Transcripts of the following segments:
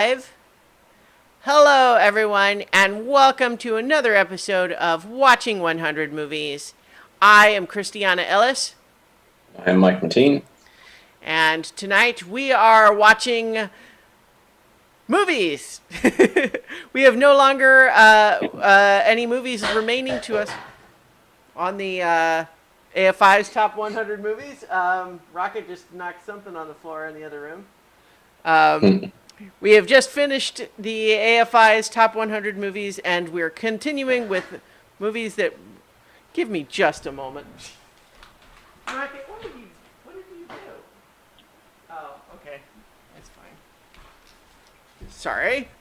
Live. Hello, everyone, and welcome to another episode of Watching 100 Movies. I am Christiana Ellis, I'm Mike Mateen. and tonight we are watching movies. We have no longer any movies remaining to us on the AFI's top 100 movies. Rocket just knocked something on the floor in the other room. We have just finished the AFI's top 100 movies, and we're continuing with movies that. Give me just a moment. Rocket, what did you do? Oh, okay. That's fine.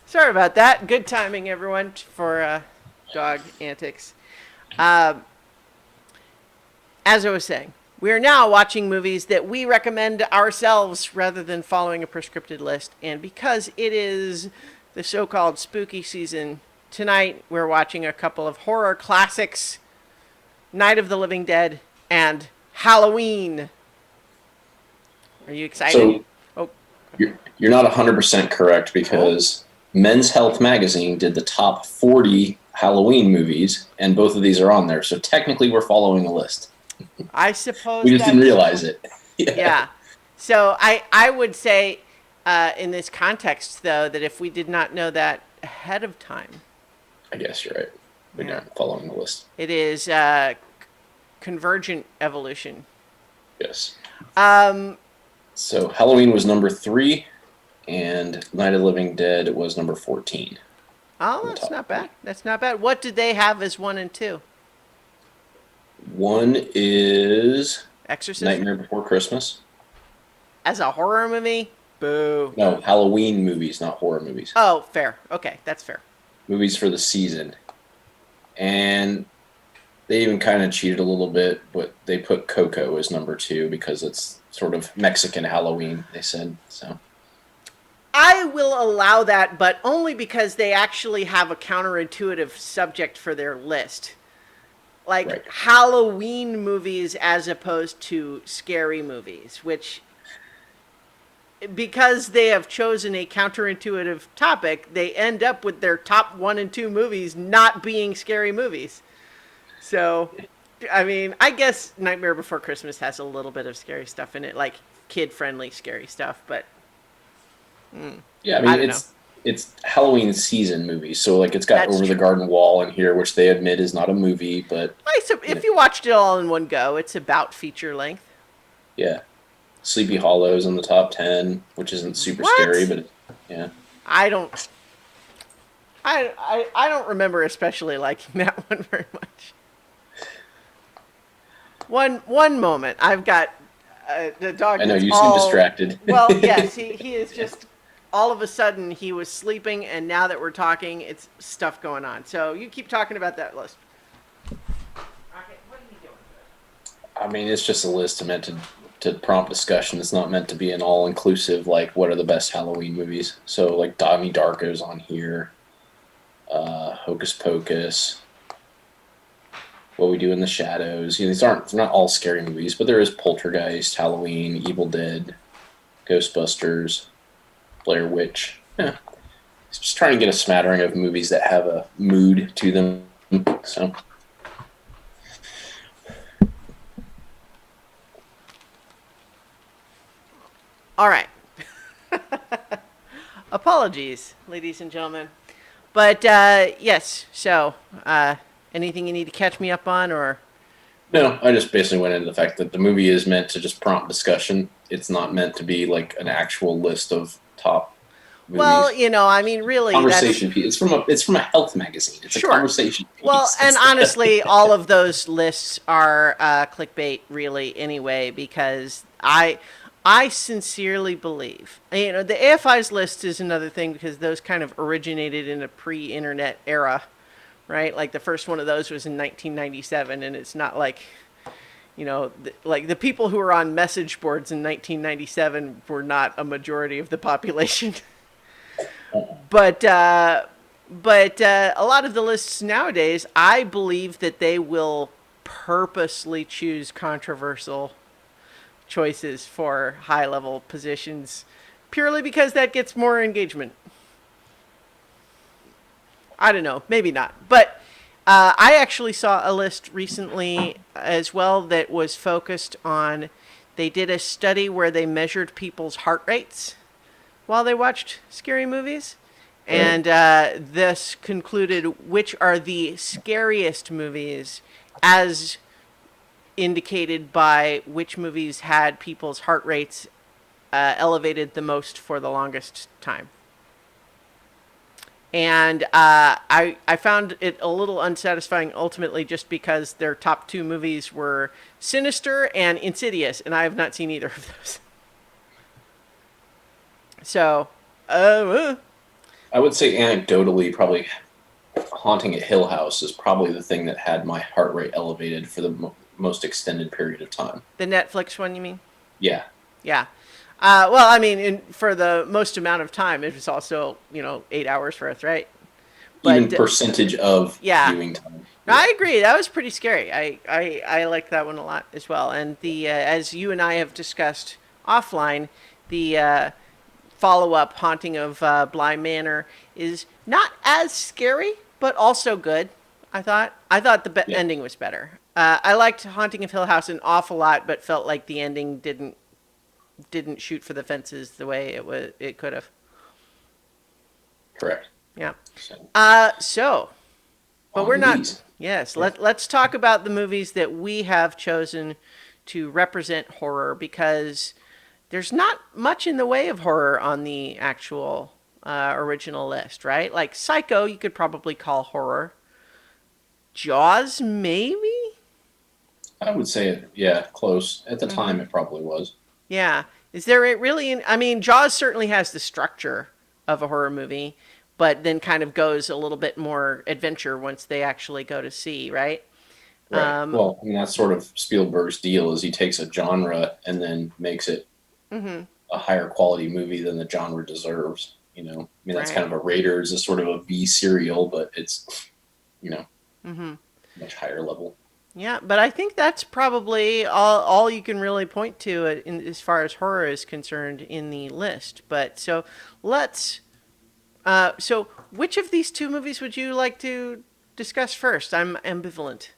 Sorry about that. Good timing, everyone, for dog antics. As I was saying, we are now watching movies that we recommend ourselves rather than following a prescripted list. And because it is the so-called spooky season, tonight we're watching a couple of horror classics, Night of the Living Dead and Halloween. Are you excited? So Oh, you're not 100% correct because Men's Health magazine did the top 40 Halloween movies, and both of these are on there. So technically, we're following a list. I suppose We just didn't realize it. Yeah. So I would say in this context, though, that if we did not know that ahead of time, I guess you're right. We're Yeah. not following the list. it is convergent evolution. Yes. Um, So Halloween was number 3, and Night of the Living Dead was number 14. oh, The that's top not bad. That's not bad. What did they have as 1 and 2? One is Exorcist? Nightmare Before Christmas. As a horror movie? Boo. No, Halloween movies, not horror movies. Oh, fair. Okay, that's fair. Movies for the season. And they even kind of cheated a little bit, but they put Coco as number 2 because it's sort of Mexican Halloween, they said. So I will allow that, but only because they actually have a counterintuitive subject for their list. Like right. Halloween movies as opposed to scary movies, which, because they have chosen a counterintuitive topic, they end up with their top 1 and 2 movies not being scary movies. So, I mean, I guess Nightmare Before Christmas has a little bit of scary stuff in it, like kid-friendly scary stuff, but yeah, I I mean don't know. it's Halloween season movies, so like it's got That's Over the true. Garden Wall in here, which they admit is not a movie, but If you watched it all in one go, it's about feature length. yeah. Sleepy Hollow's in the top 10, which isn't super scary, What? but yeah. I don't. I don't remember especially liking that one very much. One moment, I've got the dog. I know That's you seem all, distracted. Well, yes, he is just. All of a sudden, he was sleeping, and now that we're talking, it's stuff going on. So you keep talking about that list. Okay, what are you doing? I mean, it's just a list meant to prompt discussion. It's not meant to be an all inclusive like what are the best Halloween movies. So like Donnie Darko's on here, Hocus Pocus, What We Do in the Shadows. You know, they're not all scary movies, but there is Poltergeist, Halloween, Evil Dead, Ghostbusters, Blair Witch. Yeah, it's just trying to get a smattering of movies that have a mood to them. So. All right. Apologies, ladies and gentlemen. But yes, so anything you need to catch me up on, or No, I just basically went into the fact that the movie is meant to just prompt discussion. It's not meant to be like an actual list of top movies. well, I mean, really, Conversation piece. It's from a health magazine. It's a Sure. conversation piece. Well, and honestly, all of those lists are clickbait, really, anyway, because I sincerely believe, the AFI's list is another thing because those kind of originated in a pre-internet era, right? Like the first one of those was in 1997, and it's not like, like the people who were on message boards in 1997 were not a majority of the population. But a lot of the lists nowadays, I believe that they will purposely choose controversial choices for high level positions purely because that gets more engagement. I don't know, maybe not. But I actually saw a list recently as well that was focused on. They did a study where they measured people's heart rates while they watched scary movies. Right. And this concluded which are the scariest movies as indicated by which movies had people's heart rates elevated the most for the longest time. And I found it a little unsatisfying ultimately just because their top two movies were Sinister and Insidious, and I have not seen either of those. So, I would say anecdotally, probably Haunting at Hill House is probably the thing that had my heart rate elevated for the most extended period of time. the Netflix one, you mean? Yeah. Yeah. Well, I mean, for the most amount of time, it was also 8 hours worth, right? Even But percentage of yeah, viewing time. no, Yeah. I agree. That was pretty scary. I like that one a lot as well. And the as you and I have discussed offline, the follow up Haunting of Bly Manor is not as scary, but also good. I thought the Yeah. ending was better. I liked Haunting of Hill House an awful lot, but felt like the ending didn't shoot for the fences the way it could have. Correct. Yeah. So So, but on we're to not. these. Yes. Yeah. Let's talk about the movies that we have chosen to represent horror because there's not much in the way of horror on the actual original list, right? Like Psycho, you could probably call horror. Jaws, maybe. I would say it. Yeah, close. At the time, it probably was. Yeah. Is there really? I mean, Jaws certainly has the structure of a horror movie, but then kind of goes a little bit more adventure once they actually go to sea, right? Right. Well, I mean, that's sort of Spielberg's deal is he takes a genre and then makes it a higher quality movie than the genre deserves. I mean, that's kind Right. of a Raiders is sort of a B serial, but it's, you know, much higher level. Yeah, but I think that's probably all you can really point to as far as horror is concerned in the list. But so let's. So which of these two movies would you like to discuss first? I'm ambivalent.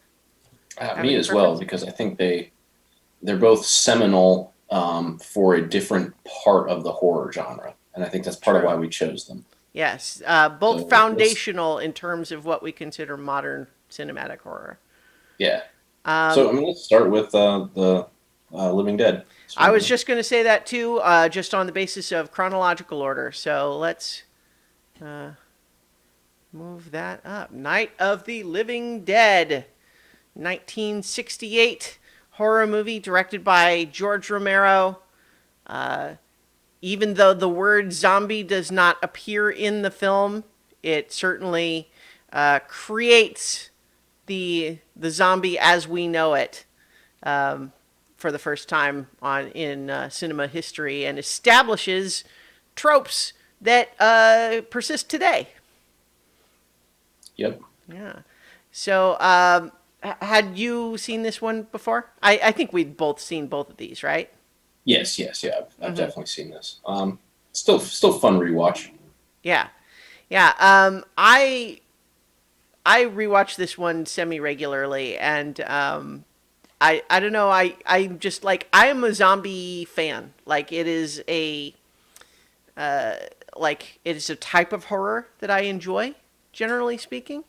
Have Me any as well, preference? because I think they're both seminal for a different part of the horror genre, and I think that's part of why True. we chose them. Yes, both So let's, foundational in terms of what we consider modern cinematic horror. yeah. So Um, I mean, let's start with the Living Dead. I was Certainly. just going to say that too, just on the basis of chronological order. So let's move that up. Night of the Living Dead, 1968 horror movie directed by George Romero. Even though the word zombie does not appear in the film, it certainly creates the zombie as we know it for the first time in cinema history and establishes tropes that persist today. Yep. Yeah. So, had you seen this one before? I think we'd both seen both of these, right? Yes. Yes. Yeah. I've definitely seen this. Still fun rewatch. Yeah. Yeah. I rewatch this one semi regularly, and I don't know. I'm just like I am a zombie fan. Like it is a it is a type of horror that I enjoy, generally speaking.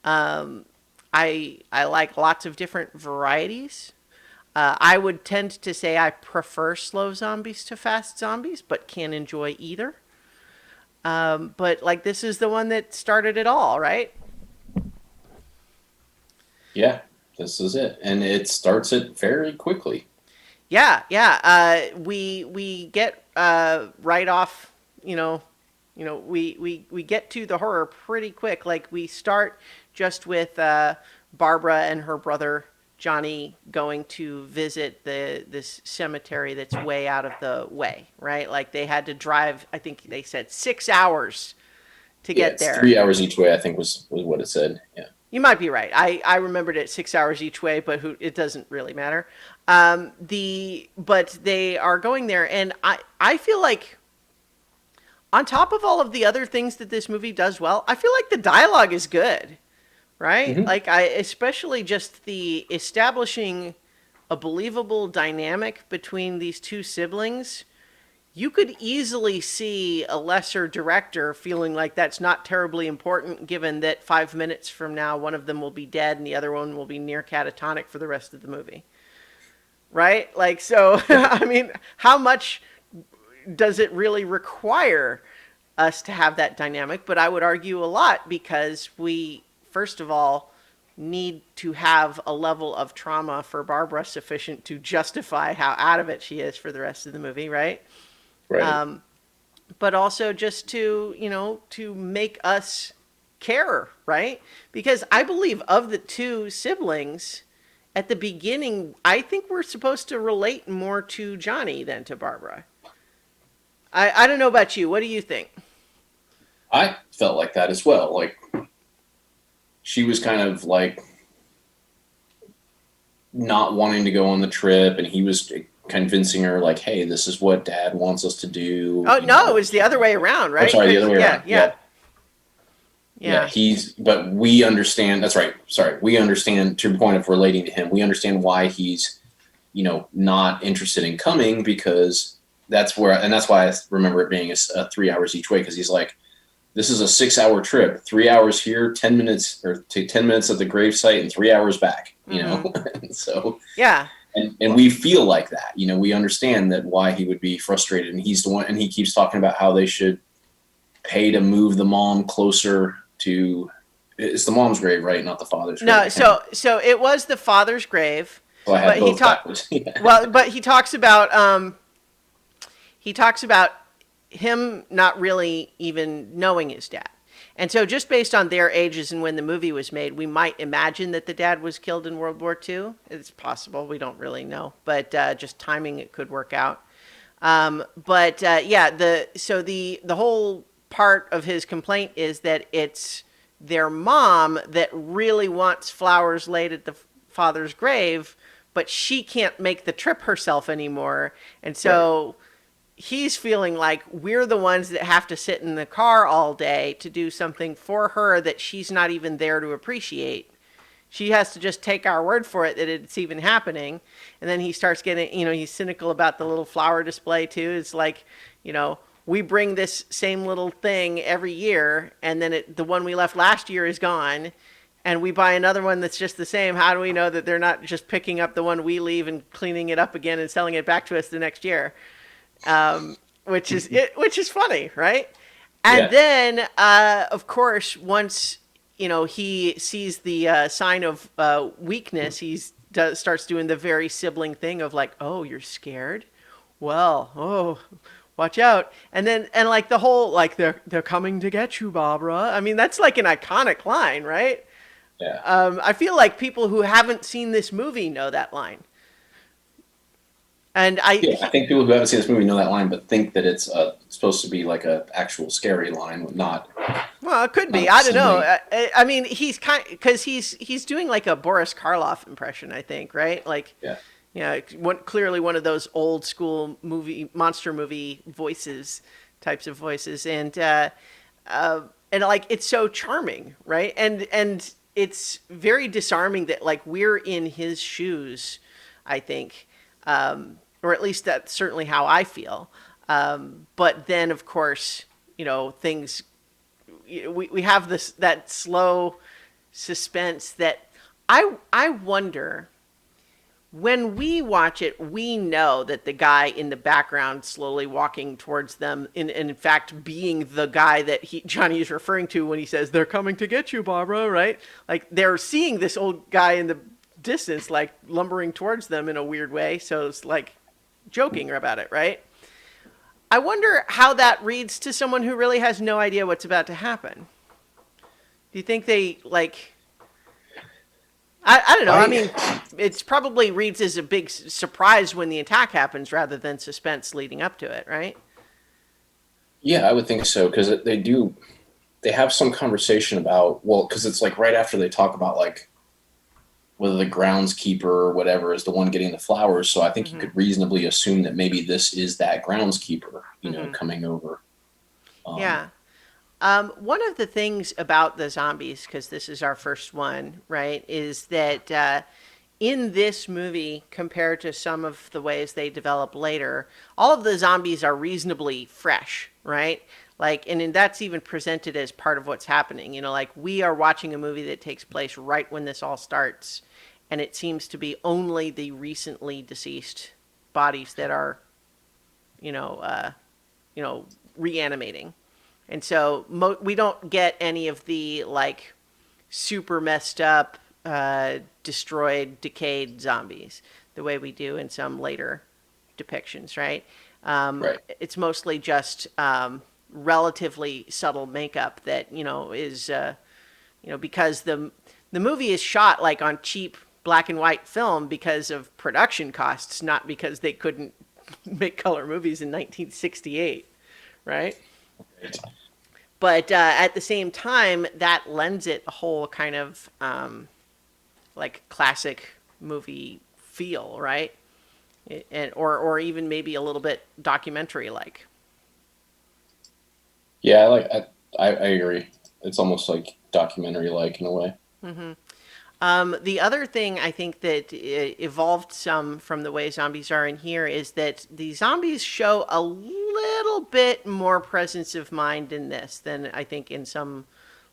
Um, I like lots of different varieties. I would tend to say I prefer slow zombies to fast zombies, but can enjoy either. But like this is the one that started it all, right? Yeah. This is it, and it starts it very quickly. Yeah, yeah. We get right off. You know, we get to the horror pretty quick. Like we start just with Barbara and her brother Johnny going to visit this cemetery that's way out of the way, right? Like they had to drive. I think they said 6 hours to Yeah, get it's there. 3 hours each way. I think was what it said. Yeah. You might be right. I remembered it 6 hours each way, but it doesn't really matter. But they are going there, and I feel like on top of all of the other things that this movie does well, I feel like the dialogue is good, right? Hmm. Like I especially just the establishing a believable dynamic between these two siblings. You could easily see a lesser director feeling like that's not terribly important, given that 5 minutes from now, one of them will be dead and the other one will be near catatonic for the rest of the movie. Right? Like, so, Yeah. I mean, how much does it really require us to have that dynamic? But I would argue a lot because we, first of all, need to have a level of trauma for Barbara sufficient to justify how out of it she is for the rest of the movie, right? Right. But also just to, to make us care, right? Because I believe of the two siblings, at the beginning, I think we're supposed to relate more to Johnny than to Barbara. I don't know about you. What do you think? I felt like that as well. Like she was kind of like not wanting to go on the trip, and he was convincing her like, "Hey, this is what Dad wants us to do." Oh, no, it was the other way around, Or right? sorry, the other way Yeah, around. yeah, Yeah, yeah. yeah. But we understand. That's right. Sorry, we understand. To your point of relating to him, we understand why he's, not interested in coming because that's why I remember it being a 3 hours each way because he's like, this is a 6 hour trip, 3 hours here, 10 minutes or take 10 minutes at the gravesite and 3 hours back. Mm-hmm. So Yeah. and we feel like that. We understand that why he would be frustrated, and he's the one, and he keeps talking about how they should pay to move the mom closer to. It's the mom's grave, right? Not the father's grave. No, so it was the father's grave, So I had but he both talked. backwards. Yeah. Well, but he talks about him not really even knowing his dad. And so, just based on their ages and when the movie was made, we might imagine that the dad was killed in World War II. It's possible. We don't really know. But just timing, it could work out. But yeah, the whole part of his complaint is that it's their mom that really wants flowers laid at the father's grave, but she can't make the trip herself anymore. And Right. so he's feeling like we're the ones that have to sit in the car all day to do something for her that she's not even there to appreciate. She has to just take our word for it that it's even happening. And then he starts getting, he's cynical about the little flower display too. It's like, we bring this same little thing every year, and then the one we left last year is gone, and we buy another one that's just the same. How do we know that they're not just picking up the one we leave and cleaning it up again and selling it back to us the next year? Which is funny, right? And Yeah. then, of course, once he sees the sign of weakness, starts doing the very sibling thing of like, "Oh, you're scared? Well, oh, watch out!" And like the whole like they're coming to get you, Barbara. I mean, that's like an iconic line, right? Yeah. I feel like people who haven't seen this movie know that line. And Yeah, I think people who haven't seen this movie know that line, but think that it's supposed to be like a actual scary line, well, it could be. not I don't know. sibling. I mean, he's because he's doing like a Boris Karloff impression, I think, right? Like, Yeah, yeah, clearly one of those old school monster movie voices, types of voices, and like it's so charming, right? And it's very disarming that like we're in his shoes, I think, or at least that's certainly how I feel. But then, of course, things we have that slow suspense that I wonder when we watch it, we know that the guy in the background slowly walking towards them, in fact, being the guy that Johnny is referring to when he says, "They're coming to get you, Barbara," right? Like they're seeing this old guy in the distance, like lumbering towards them in a weird way. So it's like joking about it, right? I wonder how that reads to someone who really has no idea what's about to happen. Do you think they like I don't know. I mean, it's probably reads as a big surprise when the attack happens rather than suspense leading up to it, right? yeah, I would think so because they have some conversation about, well, because it's like right after they talk about like whether the groundskeeper or whatever is the one getting the flowers. So I think you Mm-hmm. could reasonably assume that maybe this is that groundskeeper, Mm-hmm. coming over. Um, Yeah. One of the things about the zombies, because this is our first one, right, is that in this movie, compared to some of the ways they develop later, all of the zombies are reasonably fresh, right? Like, and that's even presented as part of what's happening. You know, like we are watching a movie that takes place right when this all starts, and it seems to be only the recently deceased bodies that are, you know, uh, you know, reanimating. And so we don't get any of the like super messed up, destroyed, decayed zombies the way we do in some later depictions, right? right. It's mostly just relatively subtle makeup that is because the movie is shot like on cheap black and white film because of production costs, not because they couldn't make color movies in 1968, right? Right. But at the same time, that lends it a whole kind of like classic movie feel, right? And or even maybe a little bit documentary like. Yeah, I agree. It's almost like documentary like in a way. The other thing I think that evolved some from the way zombies are in here is that the zombies show a little bit more presence of mind in this than I think in some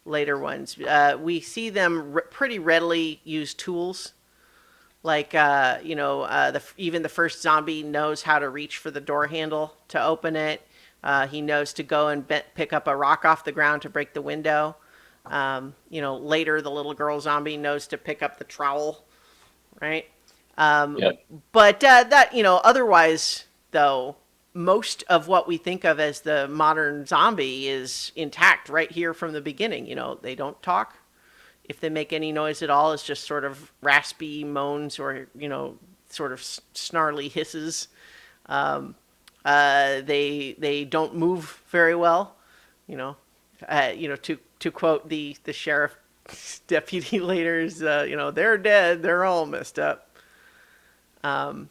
later ones. We see them pretty readily use tools. Like even the first zombie knows how to reach for the door handle to open it. He knows to go and pick up a rock off the ground to break the window. Later the little girl zombie knows to pick up the trowel, right? Yep. But otherwise though, most of what we think of as the modern zombie is intact right here from the beginning. They don't talk. If they make any noise at all, it's just sort of raspy moans or sort of snarly hisses. They don't move very well. You know, to quote the sheriff deputy later's, they're dead. They're all messed up. And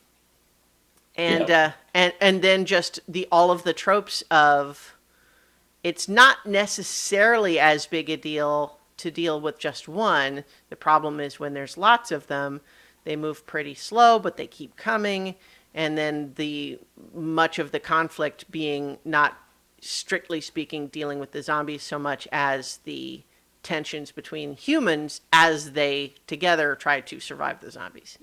Yep. and then just the all of the tropes of it's not necessarily as big a deal to deal with just one. The problem is when there's lots of them, they move pretty slow, but they keep coming. And then the much of the conflict being not strictly speaking dealing with the zombies so much as the tensions between humans as they together try to survive the zombies.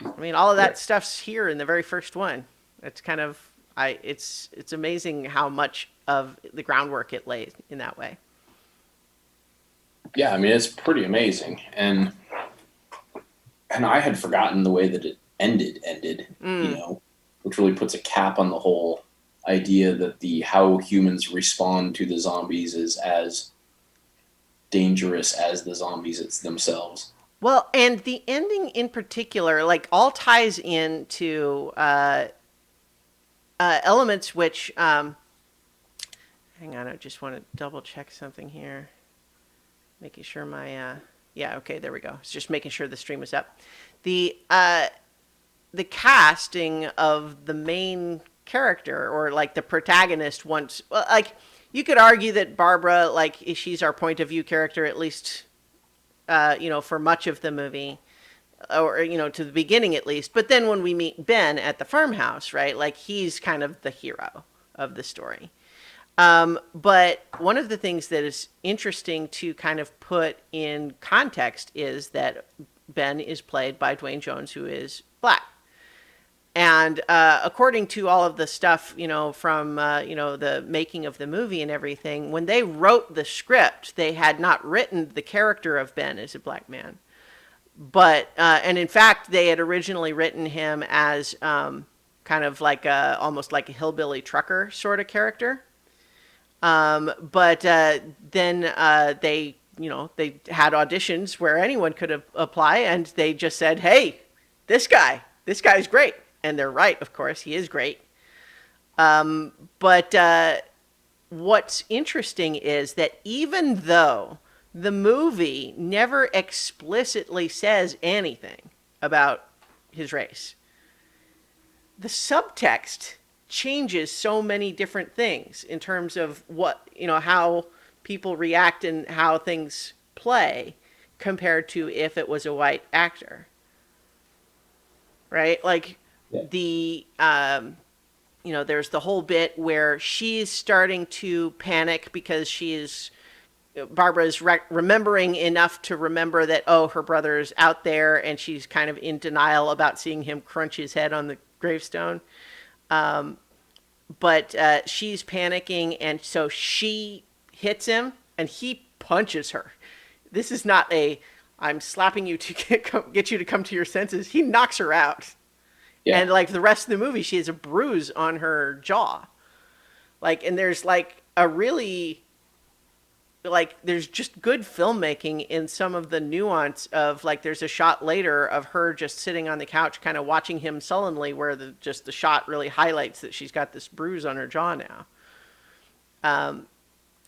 I mean, all of Right. that stuff's here in the very first one. It's kind of it's amazing how much of the groundwork it lays in that way. Yeah, I mean it's pretty amazing, and I had forgotten the way that it ended, Mm. which really puts a cap on the whole idea that the how humans respond to the zombies is as dangerous as the zombies it's themselves. Well, and the ending in particular, like, all ties into elements which. Hang on, I just want to double check something here. Making sure my. Yeah, okay, there we go. It's just making sure the stream was up. The casting of the main character or like the protagonist once, well, like, you could argue that Barbara, like, she's our point of view character, at least for much of the movie, or to the beginning at least. But then when we meet Ben at the farmhouse, right, like, he's kind of the hero of the story. But one of the things that is interesting to kind of put in context is that Ben is played by Dwayne Jones, who is black. And according to all of the stuff, from the making of the movie and everything, when they wrote the script, they had not written the character of Ben as a black man, but and in fact, they had originally written him as kind of like almost like a hillbilly trucker sort of character. But then they had auditions where anyone could apply, and they just said, "Hey, this guy's great." And they're right, of course, he is great. But what's interesting is that even though the movie never explicitly says anything about his race, the subtext changes so many different things in terms of what, how people react and how things play compared to if it was a white actor, right? Like Yeah. the there's the whole bit where she's starting to panic because Barbara's remembering enough to remember that, oh, her brother's out there, and she's kind of in denial about seeing him crunch his head on the gravestone. But she's panicking, and so she hits him, and he punches her. This is not a I'm slapping you to get you to come to your senses. He knocks her out. Yeah. And like the rest of the movie, she has a bruise on her jaw. Like, and there's like a really, like, there's just good filmmaking in some of the nuance of, like, there's a shot later of her just sitting on the couch kind of watching him sullenly, where the shot really highlights that she's got this bruise on her jaw now.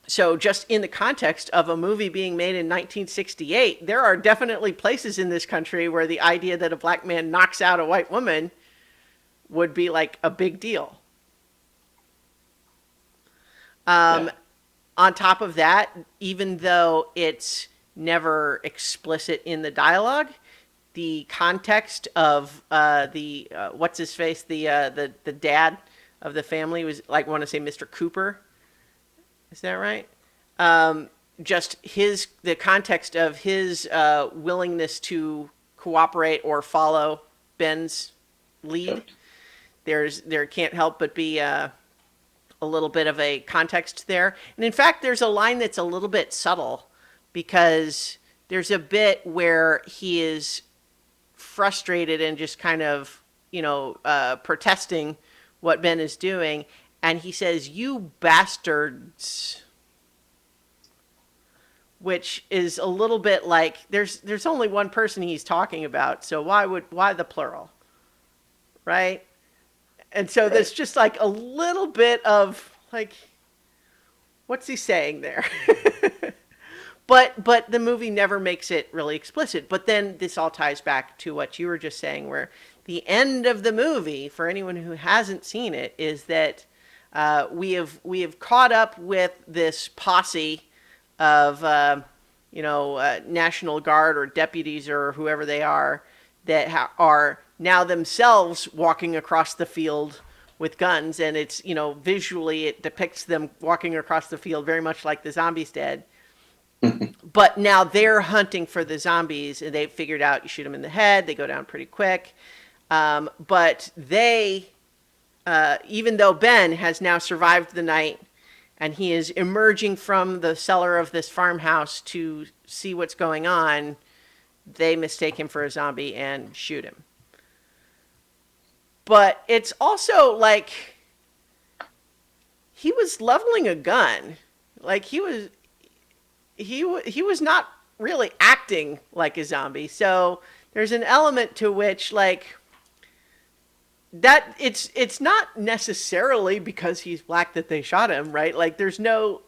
So just in the context of a movie being made in 1968, there are definitely places in this country where the idea that a black man knocks out a white woman would be like a big deal. Yeah. On top of that, even though it's never explicit in the dialogue, the context of the what's his face, the dad of the family was, like, I want to say Mr. Cooper. Is that right? Just the context of his willingness to cooperate or follow Ben's lead. Yep. There can't help but be a little bit of a context there. And in fact, there's a line that's a little bit subtle, because there's a bit where he is frustrated and just kind of, protesting what Ben is doing. And he says, "You bastards," which is a little bit like there's only one person he's talking about. So why the plural? Right? And so Right. there's just like a little bit of like, what's he saying there? But the movie never makes it really explicit. But then this all ties back to what you were just saying, where the end of the movie, for anyone who hasn't seen it, is that we have caught up with this posse of National Guard or deputies or whoever they are that are now themselves walking across the field with guns, and it's, visually it depicts them walking across the field very much like the zombies did. But now they're hunting for the zombies, and they've figured out you shoot them in the head, they go down pretty quick. But they, even though Ben has now survived the night and he is emerging from the cellar of this farmhouse to see what's going on, they mistake him for a zombie and shoot him. But it's also like he was leveling a gun. Like he was not really acting like a zombie. So there's an element to which, like, that it's not necessarily because he's black that they shot him, right? Like there's no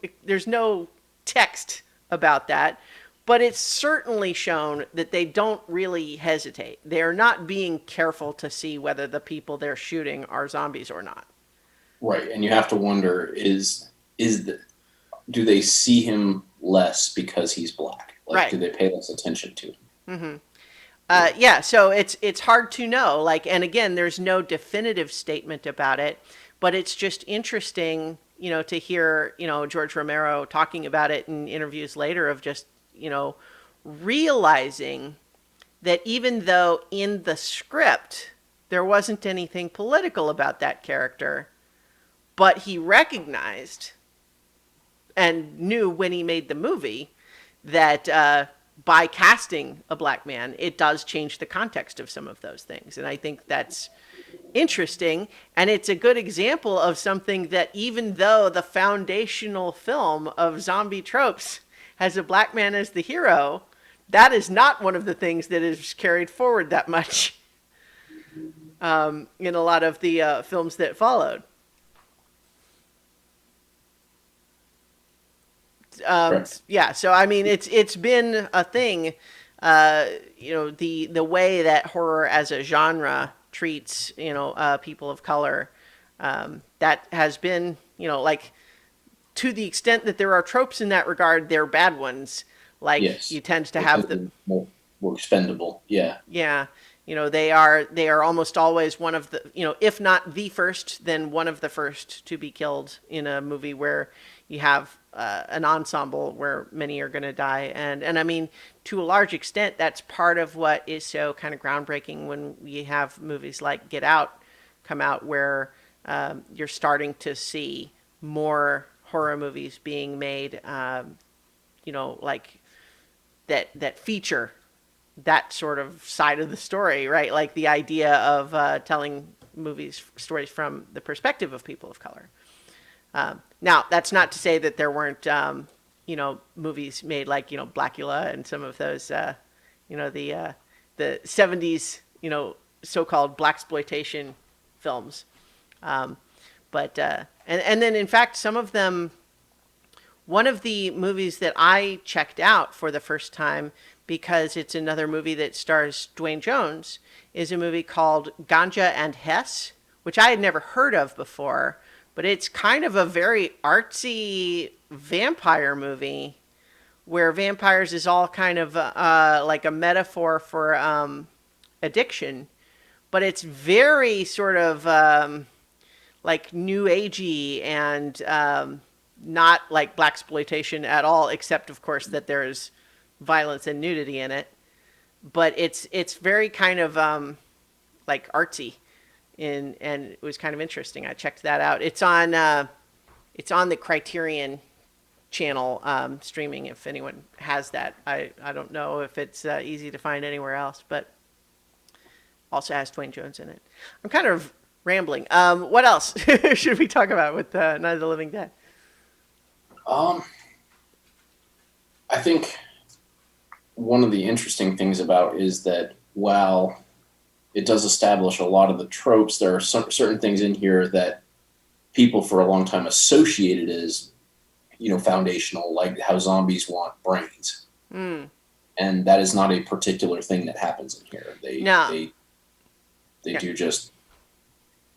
text about that, but it's certainly shown that they don't really hesitate. They're not being careful to see whether the people they're shooting are zombies or not. Right. And you have to wonder, do they see him less because he's black? Like, Right. do they pay less attention to him? Mm-hmm. Yeah, so it's hard to know. Like, and again, there's no definitive statement about it, but it's just interesting, to hear, George Romero talking about it in interviews later, of just, realizing that even though in the script there wasn't anything political about that character, but he recognized and knew when he made the movie that by casting a black man, it does change the context of some of those things. And I think that's interesting. And it's a good example of something that, even though the foundational film of zombie tropes has a black man as the hero, that is not one of the things that is carried forward that much in a lot of the films that followed. Yeah, so I mean, it's been a thing, the way that horror as a genre treats people of color, That has been, like, to the extent that there are tropes in that regard, they're bad ones. Like, you Yes, tend to they have tend the, to be more expendable. Yeah, yeah, they are almost always one of the, if not the first, then one of the first to be killed in a movie where you have an ensemble where many are going to die. And I mean, to a large extent, that's part of what is so kind of groundbreaking when we have movies like Get Out come out, where you're starting to see more horror movies being made, like that feature that sort of side of the story, right? Like the idea of telling stories from the perspective of people of color. Now, that's not to say that there weren't, movies made like, Blackula and some of those, you know, the '70s, so-called blaxploitation films. Um, and then in fact, some of them, one of the movies that I checked out for the first time, because it's another movie that stars Dwayne Jones, is a movie called Ganja and Hess, which I had never heard of before, but it's kind of a very artsy vampire movie where vampires is all kind of like a metaphor for addiction, but it's very sort of like new agey and not like blaxploitation at all, except of course that there's violence and nudity in it. But it's very kind of like artsy, and it was kind of interesting. I checked that out. It's on the Criterion channel streaming. If anyone has that, I don't know if it's easy to find anywhere else, but also has Dwayne Jones in it. I'm kind of rambling. What else should we talk about with Night of the Living Dead? um, I think one of the interesting things about is that while it does establish a lot of the tropes, there are certain things in here that people for a long time associated as foundational, like how zombies want brains, Mm. and that is not a particular thing that happens in here. They No. they they Yeah. do just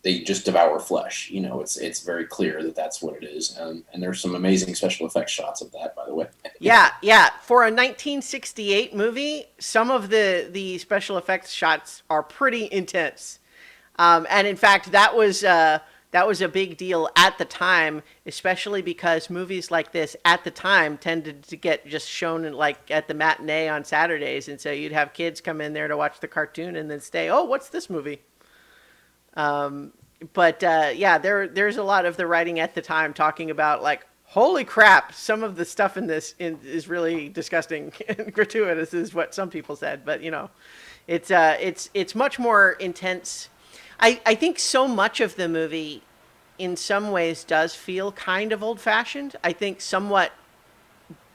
they just devour flesh. It's very clear that that's what it is, and there's some amazing special effects shots of that, by the way. Yeah, yeah. For a 1968 movie, some of the special effects shots are pretty intense. And in fact, that was a big deal at the time, especially because movies like this at the time tended to get just shown in, like at the matinee on Saturdays, and so you'd have kids come in there to watch the cartoon and then stay. Oh, what's this movie? But yeah, there's a lot of the writing at the time talking about like, holy crap, some of the stuff in this is really disgusting and gratuitous, is what some people said. But it's much more intense. I think so much of the movie, in some ways, does feel kind of old fashioned. I think somewhat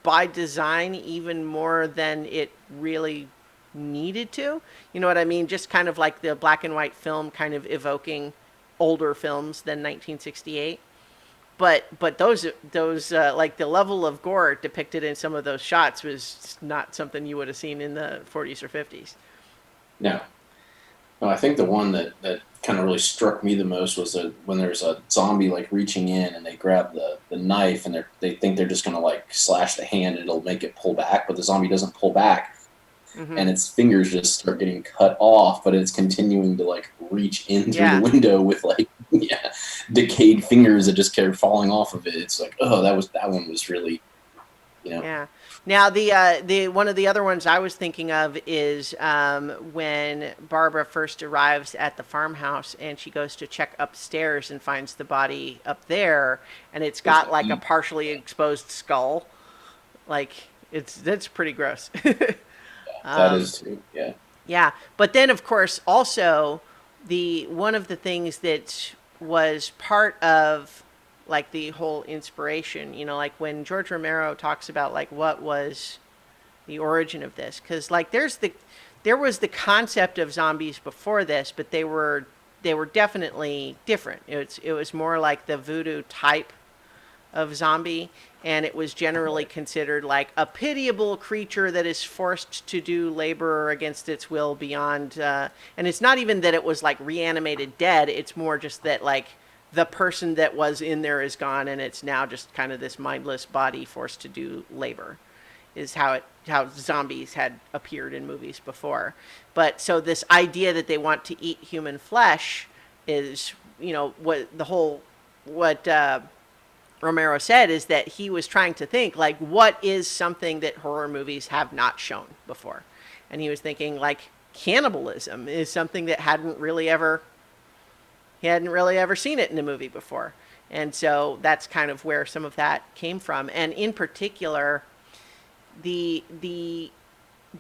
by design, even more than it really needed to. You know what I mean? Just kind of like the black and white film kind of evoking older films than 1968. But those like the level of gore depicted in some of those shots was not something you would have seen in the 40s or 50s. No, no, I think the one that kind of really struck me the most was when there's a zombie like reaching in and they grab the knife and they think they're just gonna like slash the hand and it'll make it pull back, but the zombie doesn't pull back Hmm. and its fingers just start getting cut off, but it's continuing to like reach in through the Yeah. window with like yeah, decayed fingers that just kept falling off of it. It's like, oh, that one was really, you know, Yeah. Now the one of the other ones I was thinking of is when Barbara first arrives at the farmhouse and she goes to check upstairs and finds the body up there, and it's there's got the like a heat. partially exposed skull. Like, that's pretty gross. That um, is too. Yeah. yeah, but then of course also the one of the things that was part of like the whole inspiration, like when George Romero talks about like what was the origin of this, because like there was the concept of zombies before this, but they were definitely different. It was more like the voodoo type of zombie, and it was generally considered like a pitiable creature that is forced to do labor against its will beyond. And it's not even that it was like reanimated dead. It's more just that like the person that was in there is gone, and it's now just kind of this mindless body forced to do labor, is how zombies had appeared in movies before. But so this idea that they want to eat human flesh is, what the whole what Romero said is that he was trying to think, like, what is something that horror movies have not shown before, and he was thinking like cannibalism is something that he hadn't really ever seen it in a movie before. And so that's kind of where some of that came from. And in particular, the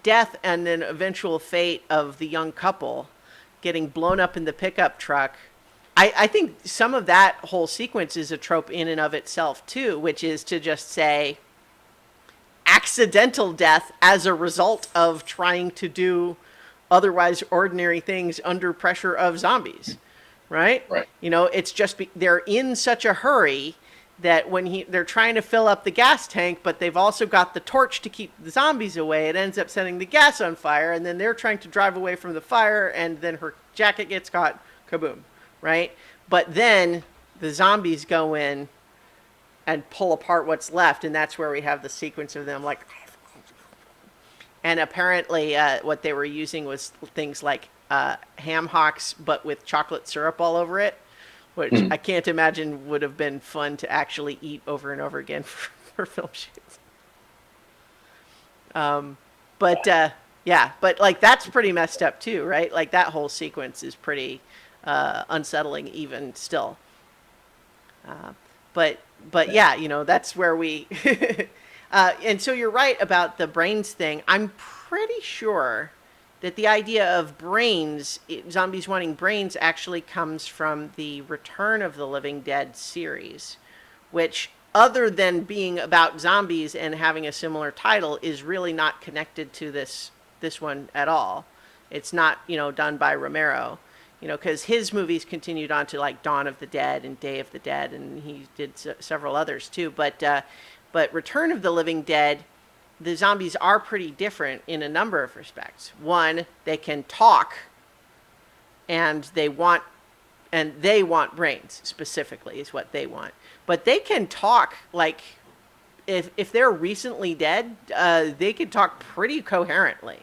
death and then eventual fate of the young couple getting blown up in the pickup truck. I think some of that whole sequence is a trope in and of itself too, which is to just say accidental death as a result of trying to do otherwise ordinary things under pressure of zombies, right? Right. It's just they're in such a hurry that when they're trying to fill up the gas tank, but they've also got the torch to keep the zombies away. It ends up setting the gas on fire, and then they're trying to drive away from the fire, and then her jacket gets caught, kaboom, right? But then the zombies go in and pull apart what's left, and that's where we have the sequence of them like. And apparently, what they were using was things like ham hocks, but with chocolate syrup all over it, which I can't imagine would have been fun to actually eat over and over again for film shoots. But like that's pretty messed up too, right? Like that whole sequence is pretty unsettling even still. But yeah, that's where we. And so you're right about the brains thing. I'm pretty sure that the idea of brains, zombies wanting brains, actually comes from the Return of the Living Dead series, which, other than being about zombies and having a similar title, is really not connected to this one at all. It's not, done by Romero, because his movies continued on to like Dawn of the Dead and Day of the Dead, and he did several others too. But Return of the Living Dead, the zombies are pretty different in a number of respects. One, they can talk, and they want brains specifically is what they want. But they can talk like if they're recently dead, they can talk pretty coherently.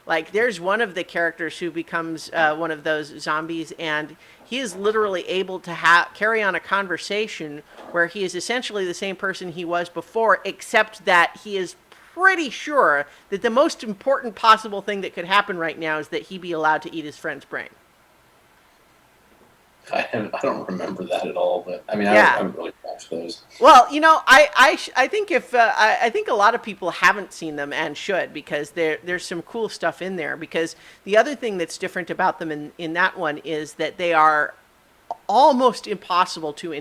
Like there's one of the characters who becomes one of those zombies, and he is literally able to carry on a conversation where he is essentially the same person he was before, except that he is pretty sure that the most important possible thing that could happen right now is that he be allowed to eat his friend's brain. I don't remember that at all, but I mean, Yeah. I haven't really watched those. Well, I think I think a lot of people haven't seen them and should, because there's some cool stuff in there. Because the other thing that's different about them in that one is that they are almost impossible to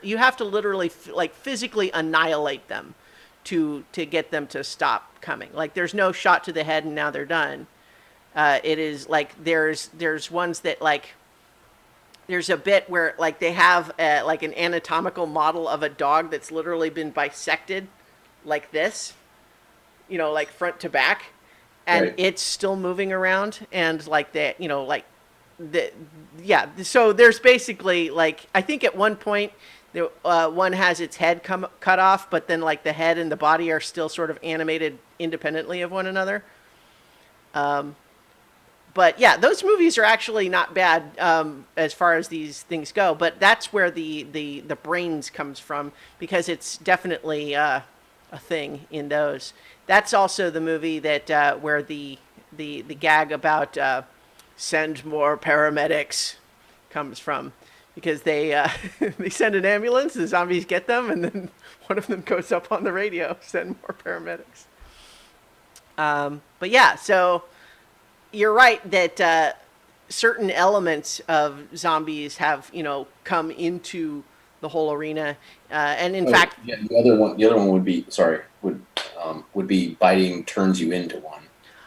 you have to literally like physically annihilate them to get them to stop coming. Like there's no shot to the head and now they're done. It is like there's ones that like. There's a bit where like they have like an anatomical model of a dog that's literally been bisected like this, like front to back, and Right. it's still moving around, and like that, yeah. So there's basically like I think at one point one has its head cut off, but then like the head and the body are still sort of animated independently of one another. But yeah, those movies are actually not bad as far as these things go. But that's where the brains comes from, because it's definitely a thing in those. That's also the movie that where the gag about send more paramedics comes from, because they they send an ambulance, the zombies get them, and then one of them goes up on the radio, send more paramedics. But yeah, so. You're right that certain elements of zombies have, come into the whole arena, and in fact, yeah, the other one would be would be biting turns you into one.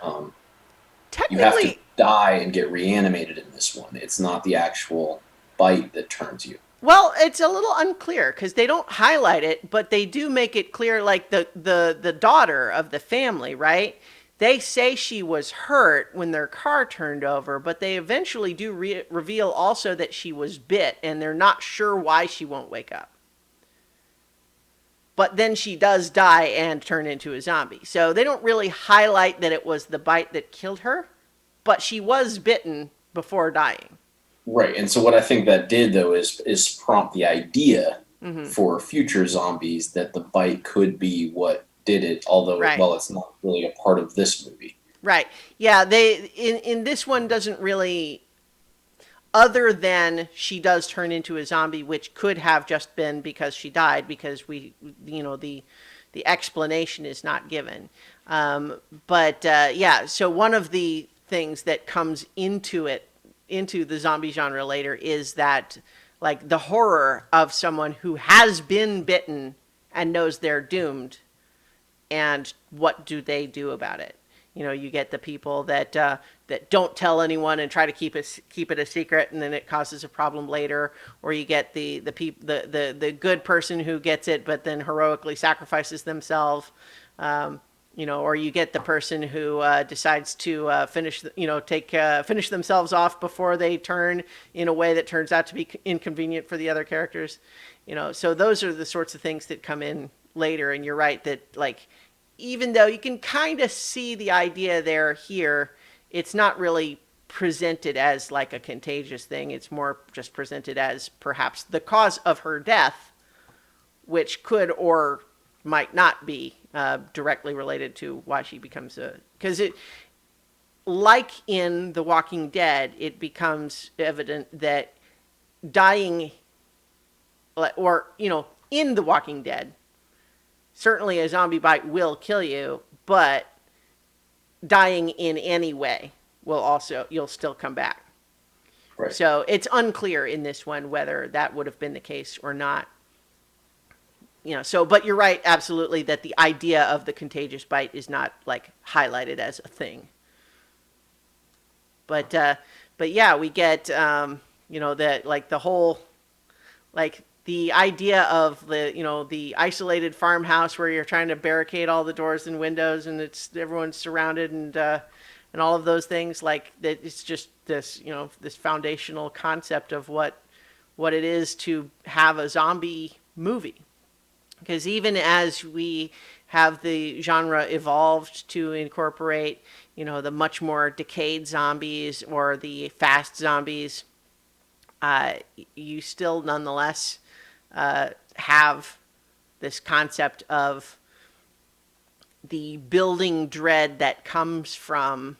You have to technically, die and get reanimated in this one. It's not the actual bite that turns you. well, it's a little unclear because they don't highlight it, but they do make it clear. Like the daughter of the family, right? They say she was hurt when their car turned over, but they eventually do reveal also that she was bit, and they're not sure why she won't wake up. But then she does die and turn into a zombie. So they don't really highlight that it was the bite that killed her, but she was bitten before dying. Right. And so what I think that did though is prompt the idea Mm-hmm. for future zombies that the bite could be what did it, although Right. well it's not really a part of this movie. Right. Yeah, they in this one doesn't really, other than she does turn into a zombie, which could have just been because she died, because the explanation is not given. But yeah, so one of the things that comes into the zombie genre later is that, like, the horror of someone who has been bitten and knows they're doomed, and what do they do about it? You get the people that don't tell anyone and try to keep it a secret, and then it causes a problem later. Or you get the good person who gets it, but then heroically sacrifices themselves. Or you get the person who decides to finish themselves off before they turn, in a way that turns out to be inconvenient for the other characters. So those are the sorts of things that come in later. And you're right that, like, even though you can kind of see the idea there here, it's not really presented as like a contagious thing. It's more just presented as perhaps the cause of her death, which could or might not be directly related to why she becomes a. Because it, like in The Walking Dead, it becomes evident that dying, or, in The Walking Dead, certainly a zombie bite will kill you, but dying in any way you'll still come back. Right. So it's unclear in this one whether that would have been the case or not. But you're right, absolutely, that the idea of the contagious bite is not, like, highlighted as a thing. But yeah, we get, that, like, the whole, like, the idea of the isolated farmhouse where you're trying to barricade all the doors and windows, and everyone's surrounded, and all of those things, like that. It's just this foundational concept of what it is to have a zombie movie. Because even as we have the genre evolved to incorporate, the much more decayed zombies or the fast zombies, you still nonetheless have this concept of the building dread that comes from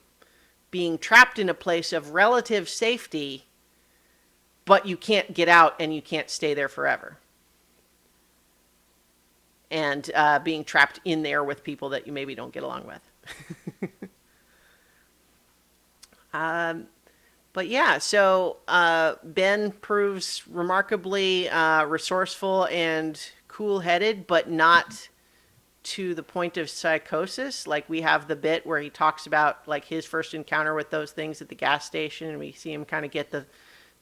being trapped in a place of relative safety, but you can't get out and you can't stay there forever. And being trapped in there with people that you maybe don't get along with. But yeah, so Ben proves remarkably resourceful and cool-headed, but not to the point of psychosis. Like, we have the bit where he talks about, like, his first encounter with those things at the gas station, and we see him kind of get the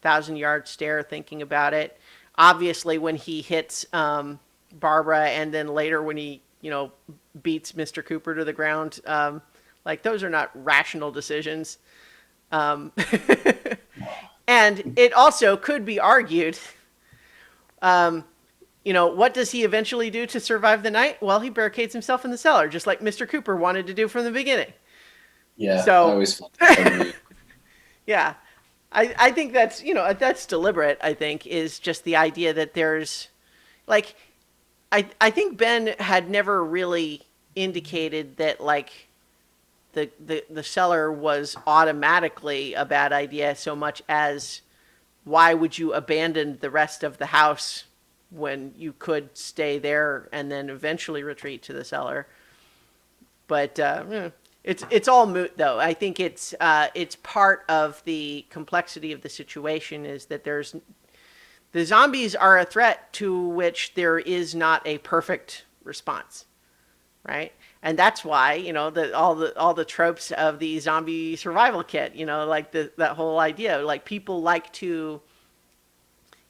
1,000-yard stare thinking about it. Obviously, when he hits Barbara, and then later when he, beats Mr. Cooper to the ground, like, those are not rational decisions. And it also could be argued, what does he eventually do to survive the night? Well, he barricades himself in the cellar, just like Mr. Cooper wanted to do from the beginning. Yeah, So, I always felt that. yeah, I think that's deliberate. I think is just the idea that there's, like, I think Ben had never really indicated that, like, the cellar was automatically a bad idea, so much as why would you abandon the rest of the house when you could stay there and then eventually retreat to the cellar. But it's all moot, though. I think it's part of the complexity of the situation is that the zombies are a threat to which there is not a perfect response, right? And that's why, all the tropes of the zombie survival kit, like that whole idea, like, people like to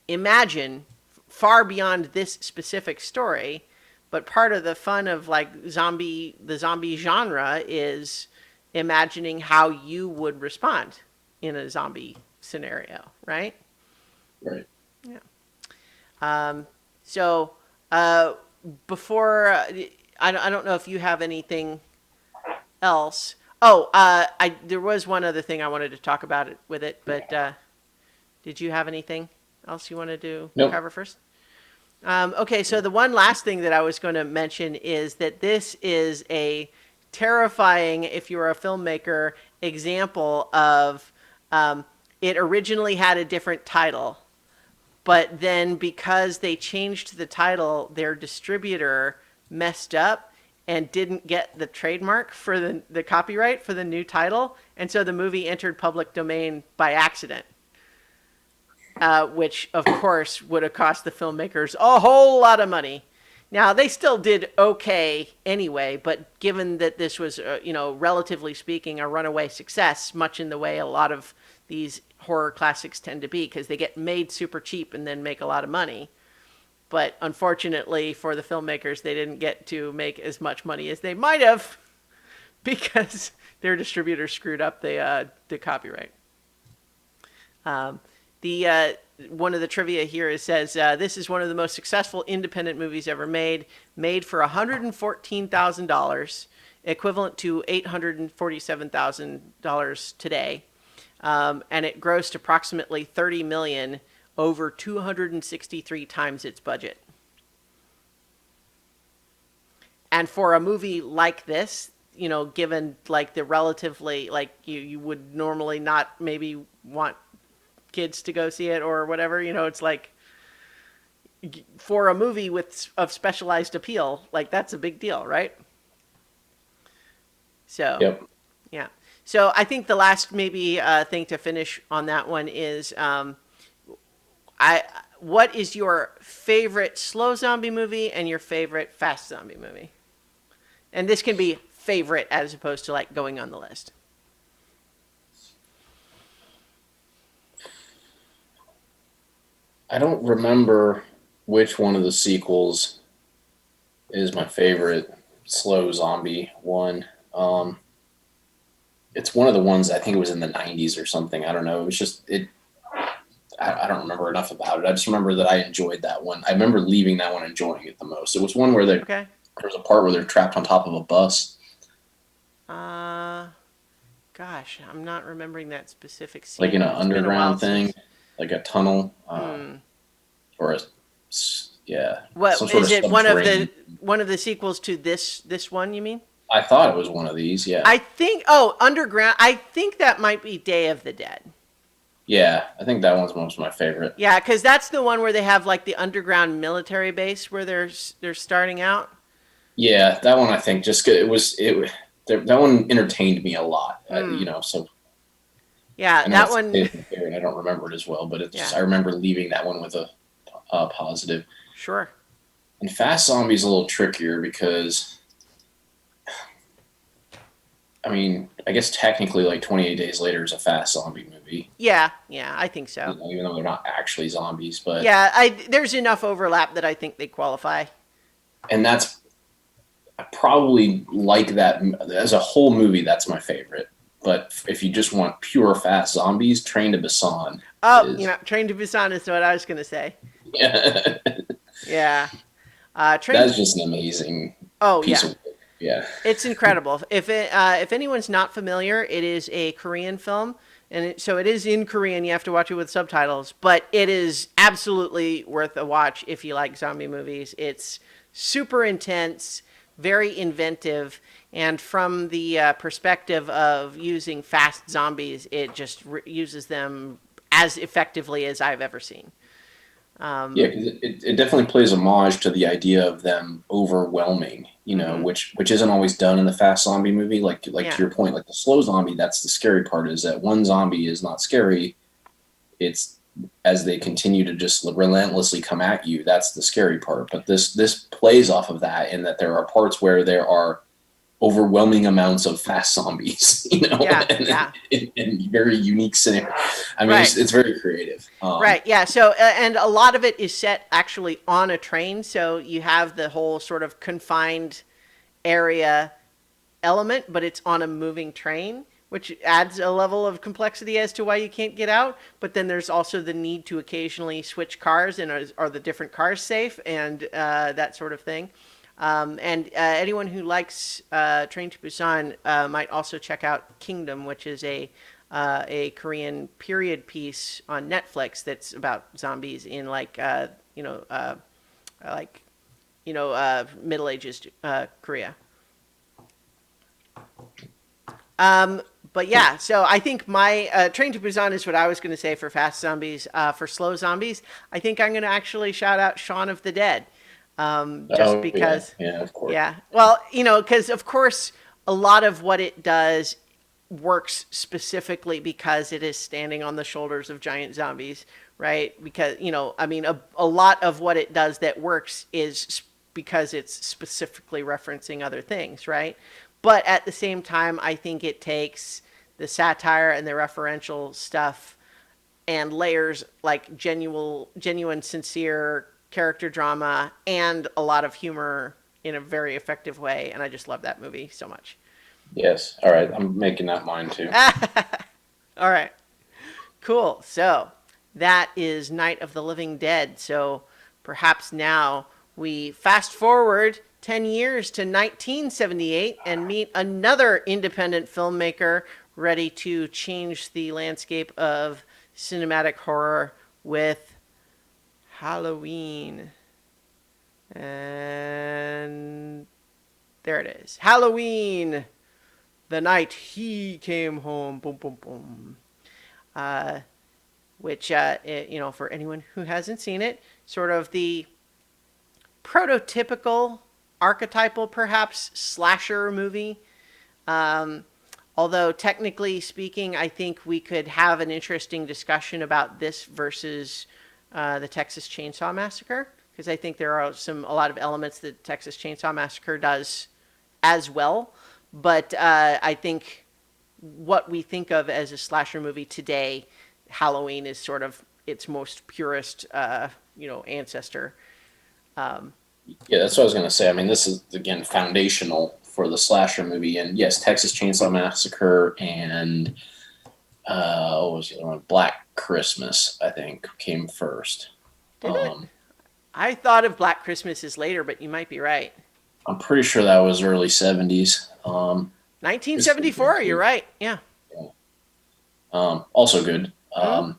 imagine far beyond this specific story. But part of the fun of, like, the zombie genre is imagining how you would respond in a zombie scenario, right? Right. Yeah. So before I don't know if you have anything else. Oh, I there was one other thing I wanted to talk about it with it, but did you have anything else you wanted to Nope. cover first? Okay, so the one last thing that I was going to mention is that this is a terrifying, if you're a filmmaker, example of it originally had a different title, but then because they changed the title, their distributor messed up and didn't get the trademark for the copyright for the new title. And so the movie entered public domain by accident. Which of course would have cost the filmmakers a whole lot of money. Now they still did okay anyway, but given that this was, relatively speaking, a runaway success, much in the way a lot of these horror classics tend to be, because they get made super cheap and then make a lot of money. But unfortunately for the filmmakers, they didn't get to make as much money as they might have because their distributor screwed up the copyright. The one of the trivia here is says this is one of the most successful independent movies ever made for $114,000, equivalent to $847,000 today, and it grossed approximately $30 million, over 263 times its budget. And for a movie like this, given like the relatively like you would normally not maybe want kids to go see it or whatever, it's like for a movie of specialized appeal, like that's a big deal, right? So Yep. yeah. So I think the last maybe thing to finish on that one is what is your favorite slow zombie movie and your favorite fast zombie movie? And this can be favorite as opposed to like going on the list. I don't remember which one of the sequels is my favorite slow zombie one. It's one of the ones, I think it was in the 90s or something. I don't know. It was just it. I don't remember enough about it. I just remember that I enjoyed that one. I remember leaving that one enjoying it the most. It was one where Okay. there was a part where they're trapped on top of a bus. Uh, Gosh, I'm not remembering that specific Like scene. in an It's been a while underground thing, since. like a tunnel, Hmm. or a yeah, some What sort is of it? subterranean. One of the sequels to this one? You mean? I thought it was one of these. Yeah, I think. Oh, underground. I think that might be Day of the Dead. yeah. I think that one's most of my favorite. Yeah, because that's the one where they have like the underground military base where they're starting out. Yeah, that one I think just that one entertained me a lot. Hmm. So Yeah, I know that it's one. my favorite. And I don't remember it as well, but it's just Yeah, I remember leaving that one with a positive. sure. And Fast Zombie's a little trickier because I mean, I guess technically, like 28 Days Later is a fast zombie movie, Yeah, yeah, I think so. even though they're not actually zombies. But Yeah, there's enough overlap that I think they qualify. and that's I probably like that as a whole movie. That's my favorite. But if you just want pure fast zombies, Train to Busan Oh, is Train to Busan is what I was gonna say. yeah, Yeah, Train. that's just an amazing Oh piece yeah, of work. Yeah, it's incredible. If anyone's not familiar, it is a Korean film, and so it is in Korean. You have to watch it with subtitles, but it is absolutely worth a watch if you like zombie movies. It's super intense, very inventive, and from the perspective of using fast zombies, it just uses them as effectively as I've ever seen. yeah, because it definitely plays homage to the idea of them overwhelming, Hmm. which isn't always done in the fast zombie movie. Like to Yeah, your point, like the slow zombie, that's the scary part is that one zombie is not scary. It's as they continue to just relentlessly come at you, that's the scary part. But this plays off of that in that there are parts where there are overwhelming amounts of fast zombies, yeah, and yeah. in very unique scenario. I mean, Right. it's very creative. Right, yeah. So, and a lot of it is set actually on a train. So you have the whole sort of confined area element, but it's on a moving train, which adds a level of complexity as to why you can't get out. But then there's also the need to occasionally switch cars, and are the different cars safe, and that sort of thing. And anyone who likes Train to Busan might also check out Kingdom, which is a Korean period piece on Netflix that's about zombies in like Middle Ages Korea. But yeah, so I think my Train to Busan is what I was going to say for fast zombies. For slow zombies, I think I'm going to actually shout out Shaun of the Dead. Just Oh yeah, because, yeah, of course. yeah. Well, because of course, a lot of what it does works specifically because it is standing on the shoulders of giant zombies, right? Because, I mean, a lot of what it does that works is because it's specifically referencing other things, right? But at the same time, I think it takes the satire and the referential stuff and layers like genuine, sincere character drama and a lot of humor in a very effective way. And I just love that movie so much. Yes. All right, I'm making that mine too. All right, cool. So that is Night of the Living Dead. So perhaps now we fast forward 10 years to 1978 and meet another independent filmmaker ready to change the landscape of cinematic horror with Halloween. And there it is. Halloween, the night he came home. Boom, boom, boom. Which, for anyone who hasn't seen it, sort of the prototypical, archetypal, perhaps, slasher movie. Um, Although, technically speaking, I think we could have an interesting discussion about this versus the Texas Chainsaw Massacre, because I think there are a lot of elements that Texas Chainsaw Massacre does as well. But I think what we think of as a slasher movie today, Halloween is sort of its most purest, ancestor. Yeah, that's what I was gonna say. I mean, this is again foundational for the slasher movie, and yes, Texas Chainsaw Massacre and what was the other one? Black Christmas, I think, came first. Did it? Um, I thought of Black Christmas as later, but you might be right. I'm pretty sure that was early '70s. It's pretty good 1974, you're too. right. Yeah. Yeah. Also good. Hmm.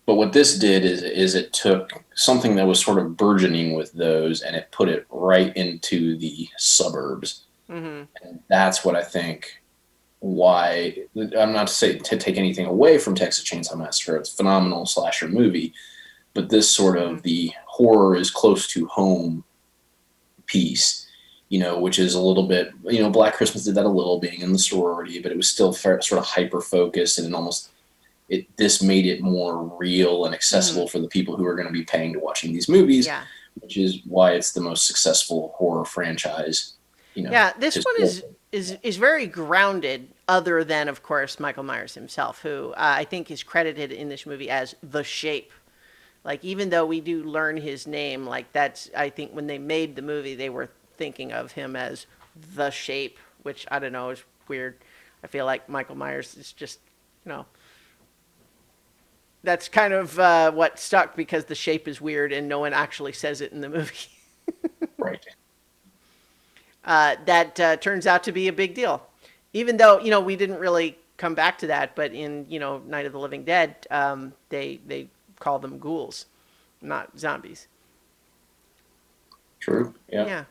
But what this did is it took something that was sort of burgeoning with those and it put it right into the suburbs. Hmm. And that's what I think why I'm not to say to take anything away from Texas Chainsaw Massacre. It's a phenomenal slasher movie, but this sort Hmm. of the horror is close to home piece, which is a little bit, Black Christmas did that a little, being in the sorority, but it was still sort of hyper focused and almost this made it more real and Hmm. accessible for the people who are going to be paying to watching these movies, Yeah. which is why it's the most successful horror franchise, Yeah. This one is historically. is very grounded, other than of course Michael Myers himself, who I think is credited in this movie as the Shape. Like, even though we do learn his name, like, that's, I think when they made the movie, they were thinking of him as the Shape, which I don't know is weird. I feel like Michael Myers is just, you know, that's kind of what stuck because the Shape is weird and no one actually says it in the movie. Right. That turns out to be a big deal. Even though, we didn't really come back to that, but in, Night of the Living Dead, they call them ghouls, not zombies. True. Yeah.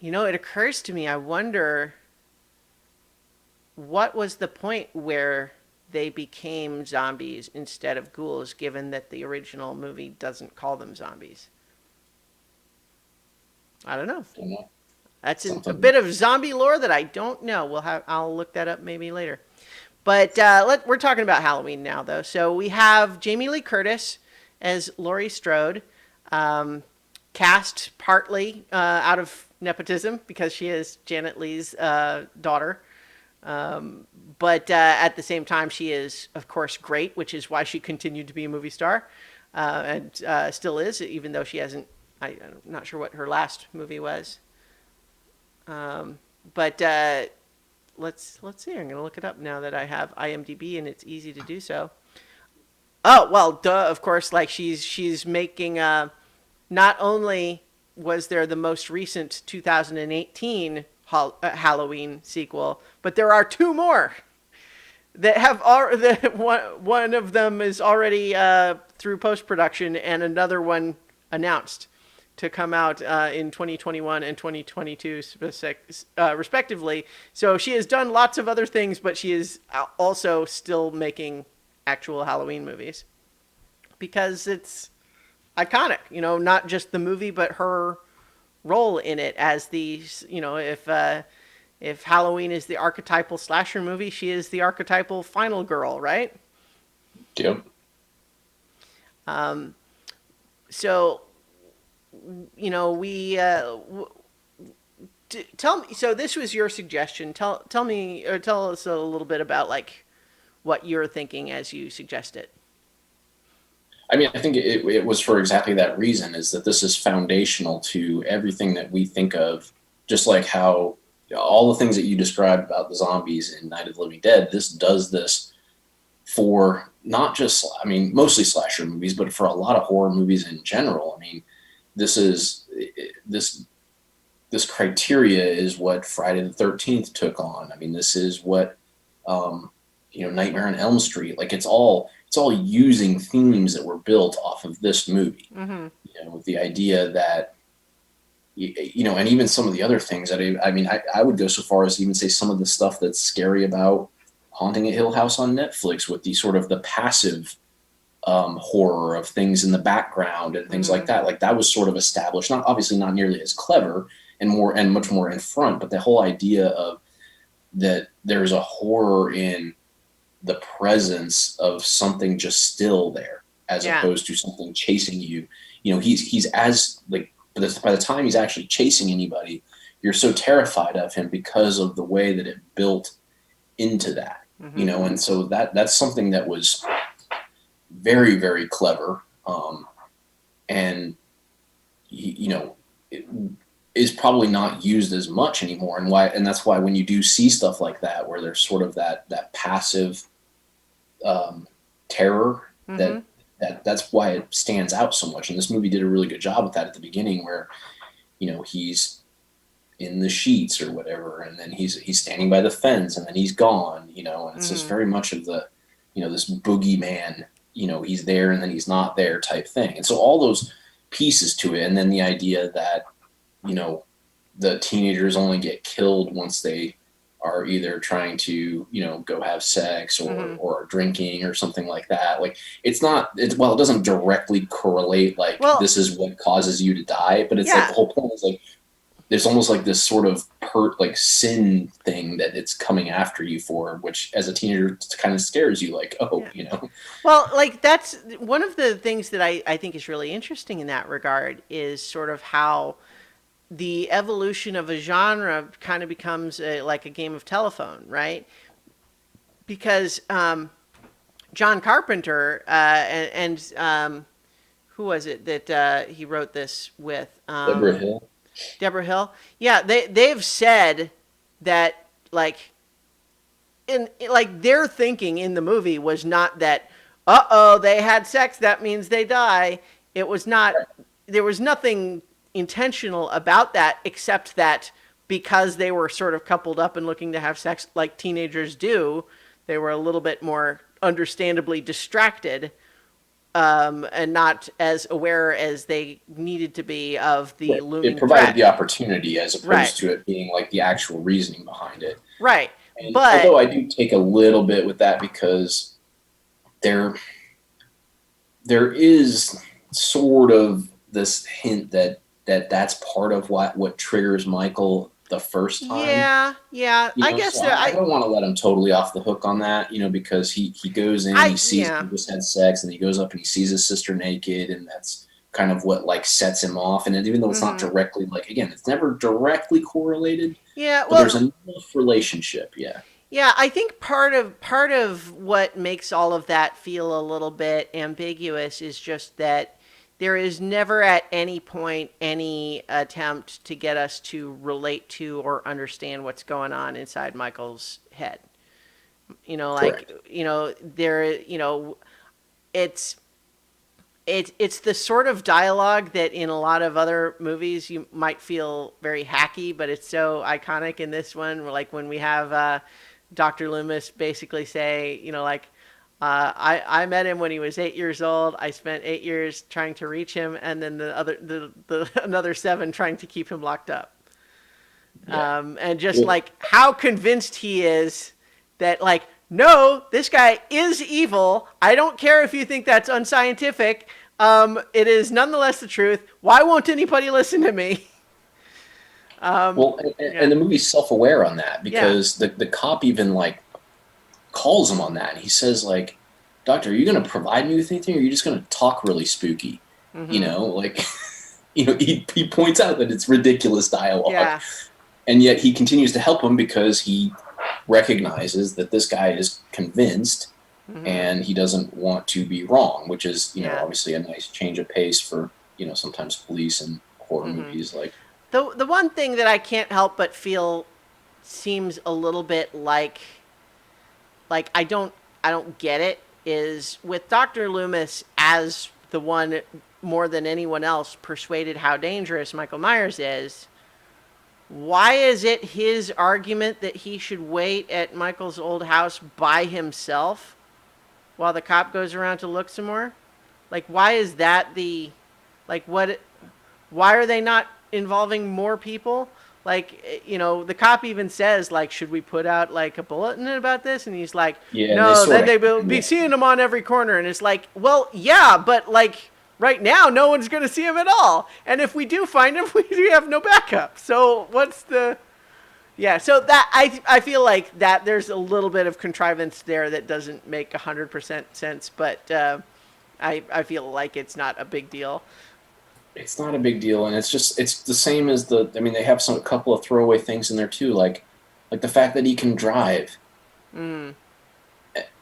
Yeah. It occurs to me, I wonder what was the point where they became zombies instead of ghouls, given that the original movie doesn't call them zombies. I don't know. Don't know. That's a Something. bit of zombie lore that I don't know. I'll look that up maybe later. But we're talking about Halloween now, though. So we have Jamie Lee Curtis as Laurie Strode, um, cast partly out of nepotism because she is Janet Leigh's daughter. But at the same time, she is, of course, great, which is why she continued to be a movie star and still is, even though she hasn't. I'm not sure what her last movie was. But let's see. I'm gonna look it up now that I have IMDb and it's easy to do so. Oh well, duh. Of course, like she's making. Not only was there the most recent 2018 Halloween sequel, but there are two more that have all. That one of them is already through post production, and another one announced to come out in 2021 and 2022 respectively. So she has done lots of other things, but she is also still making actual Halloween movies because it's iconic. Not just the movie, but her role in it as the if Halloween is the archetypal slasher movie, she is the archetypal final girl, right? Yep. So we tell me. So this was your suggestion. Tell me, or tell us a little bit about like what you're thinking as you suggest it. I mean, I think it was for exactly that reason, is that this is foundational to everything that we think of, just like how all the things that you described about the zombies in Night of the Living Dead, this does this for not just, I mean, mostly slasher movies, but for a lot of horror movies in general. I mean, this is this this criteria is what Friday the 13th took on. I mean, this is what Nightmare on Elm Street. Like it's all using themes that were built off of this movie. Mm-hmm. With the idea that and even some of the other things that I would go so far as to even say some of the stuff that's scary about Haunting a Hill House on Netflix, with the sort of the passive horror of things in the background and things like Mm-hmm. that. Like that was sort of established, not obviously not nearly as clever and much more in front, but the whole idea of that there's a horror in the presence of something just still there, as Yeah. opposed to something chasing you. He's as like by the time he's actually chasing anybody, you're so terrified of him because of the way that it built into that. Mm-hmm. And so that's something that was very, very clever, and it is probably not used as much anymore. And that's why when you do see stuff like that, where there's sort of that passive terror, Mm-hmm. that's why it stands out so much. And this movie did a really good job with that at the beginning, where he's in the sheets or whatever, and then he's standing by the fence, and then he's gone. And it's just Mm-hmm. very much of the this boogeyman. He's there and then he's not there type thing. And so all those pieces to it, and then the idea that the teenagers only get killed once they are either trying to go have sex Mm-hmm. or drinking or something like that. Like it doesn't directly correlate like Well, this is what causes you to die, but it's like yeah. the whole point is like there's almost like this sort of like sin thing that it's coming after you for, which as a teenager kind of scares you, like, oh, Yeah. Well, like that's one of the things that I think is really interesting in that regard is sort of how the evolution of a genre kind of becomes like a game of telephone, right? Because John Carpenter and who was it that he wrote this with? Deborah Hill. Deborah Hill. Yeah, they've said that like their thinking in the movie was not that they had sex, that means they die. It was not. There was nothing intentional about that, except that because they were sort of coupled up and looking to have sex like teenagers do, they were a little bit more understandably distracted, and not as aware as they needed to be of the Right. It looming provided threat. the opportunity as Right. opposed to it being like the actual reasoning behind it. Right. And But although I do take a little bit with that, because there there is sort of this hint that's part of what triggers Michael the first time. yeah, yeah. I guess So that I don't want to let him totally off the hook on that, because he goes in, he sees yeah. he just had sex, and he goes up and he sees his sister naked, and that's kind of what like sets him off. And even though it's not Hmm. directly, like, again, it's never directly correlated, Yeah. but there's Well, enough relationship. Yeah. yeah. I think part of what makes all of that feel a little bit ambiguous is just that there is never at any point any attempt to get us to relate to or understand what's going on inside Michael's head. Like, Correct. it's it's the sort of dialogue that in a lot of other movies you might feel very hacky, but it's so iconic in this one. Like when we have Dr. Loomis basically say, I met him when he was 8 years old. I spent 8 years trying to reach him, and then the another seven trying to keep him locked up. Yeah. And just Well, like how convinced he is that, like, no, this guy is evil. I don't care if you think that's unscientific. It is nonetheless the truth. Why won't anybody listen to me? well, Yeah, and the movie's self-aware on that yeah, because the cop even like calls him on that. He says like, "Doctor, are you going to provide me with anything, or are you just going to talk really spooky?" mm-hmm. Like, he points out that it's ridiculous dialogue, Yeah, and yet he continues to help him because he recognizes that this guy is convinced mm-hmm. and he doesn't want to be wrong, which is Yeah. obviously a nice change of pace for sometimes police and horror Mm-hmm. movies like. The one thing that I can't help but feel seems a little bit like I don't get it is with Dr. Loomis as the one more than anyone else persuaded how dangerous Michael Myers is. Why is it his argument that he should wait at Michael's old house by himself while the cop goes around to look some more? Like, why is that like, what, why are they not involving more people? Like, the cop even says, like, should we put out like a bulletin about this? And he's like, Yeah, and they no, sort then of they will be seeing him on every corner. And it's like, well, yeah, but like right now, no one's going to see him at all. And if we do find him, we have no backup. So what's the, yeah, so that I feel like that there's a little bit of contrivance there that doesn't make 100% sense, but I feel like it's not a big deal. it's not a big deal, and it's the same as I mean, they have some a couple of throwaway things in there too, like the fact that he can drive. Mm.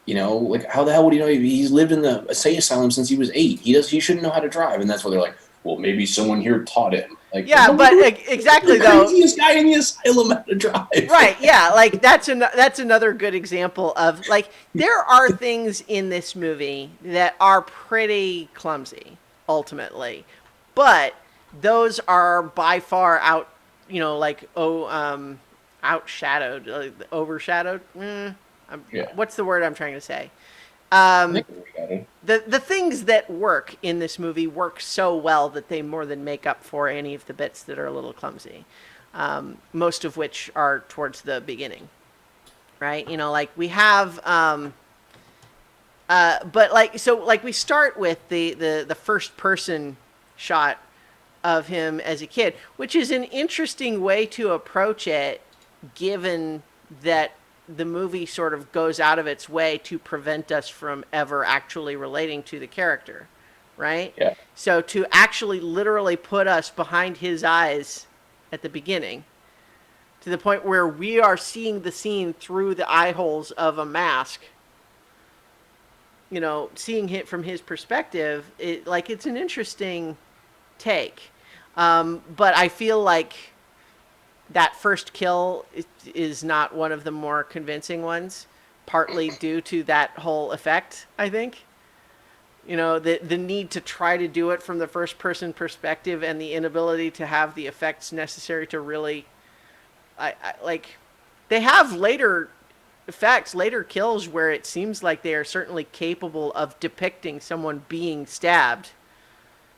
Like how the hell would he know? He's lived in the insane asylum since he was 8. He shouldn't know how to drive, and that's why they're like, well, maybe someone here taught him. Like, Yeah, but exactly the though. craziest guy in the asylum how to drive. Right, yeah, like that's another good example of like there are things in this outmovie that are pretty clumsy ultimately, but those are by far like outshadowed, overshadowed. Yeah, What's the word I'm trying to say? I think we got it. The things that work in this movie work so well that they more than make up for any of the bits that are a little clumsy. Most of which are towards the beginning, right? Like we have, but like so, like we start with the first person shot of him as a kid, which is an interesting way to approach it, given that the movie sort of goes out of its way to prevent us from ever actually relating to the character, right? Yeah, So to actually literally put us behind his eyes at the beginning, to the point where we are seeing the scene through the eye holes of a mask, seeing it from his perspective, it's an interesting take. But I feel like that first kill is not one of the more convincing ones, partly due to that whole effect, I think. The need to try to do it from the first person perspective and the inability to have the effects necessary to really, like, they have later effects, later kills where it seems like they are certainly capable of depicting someone being stabbed.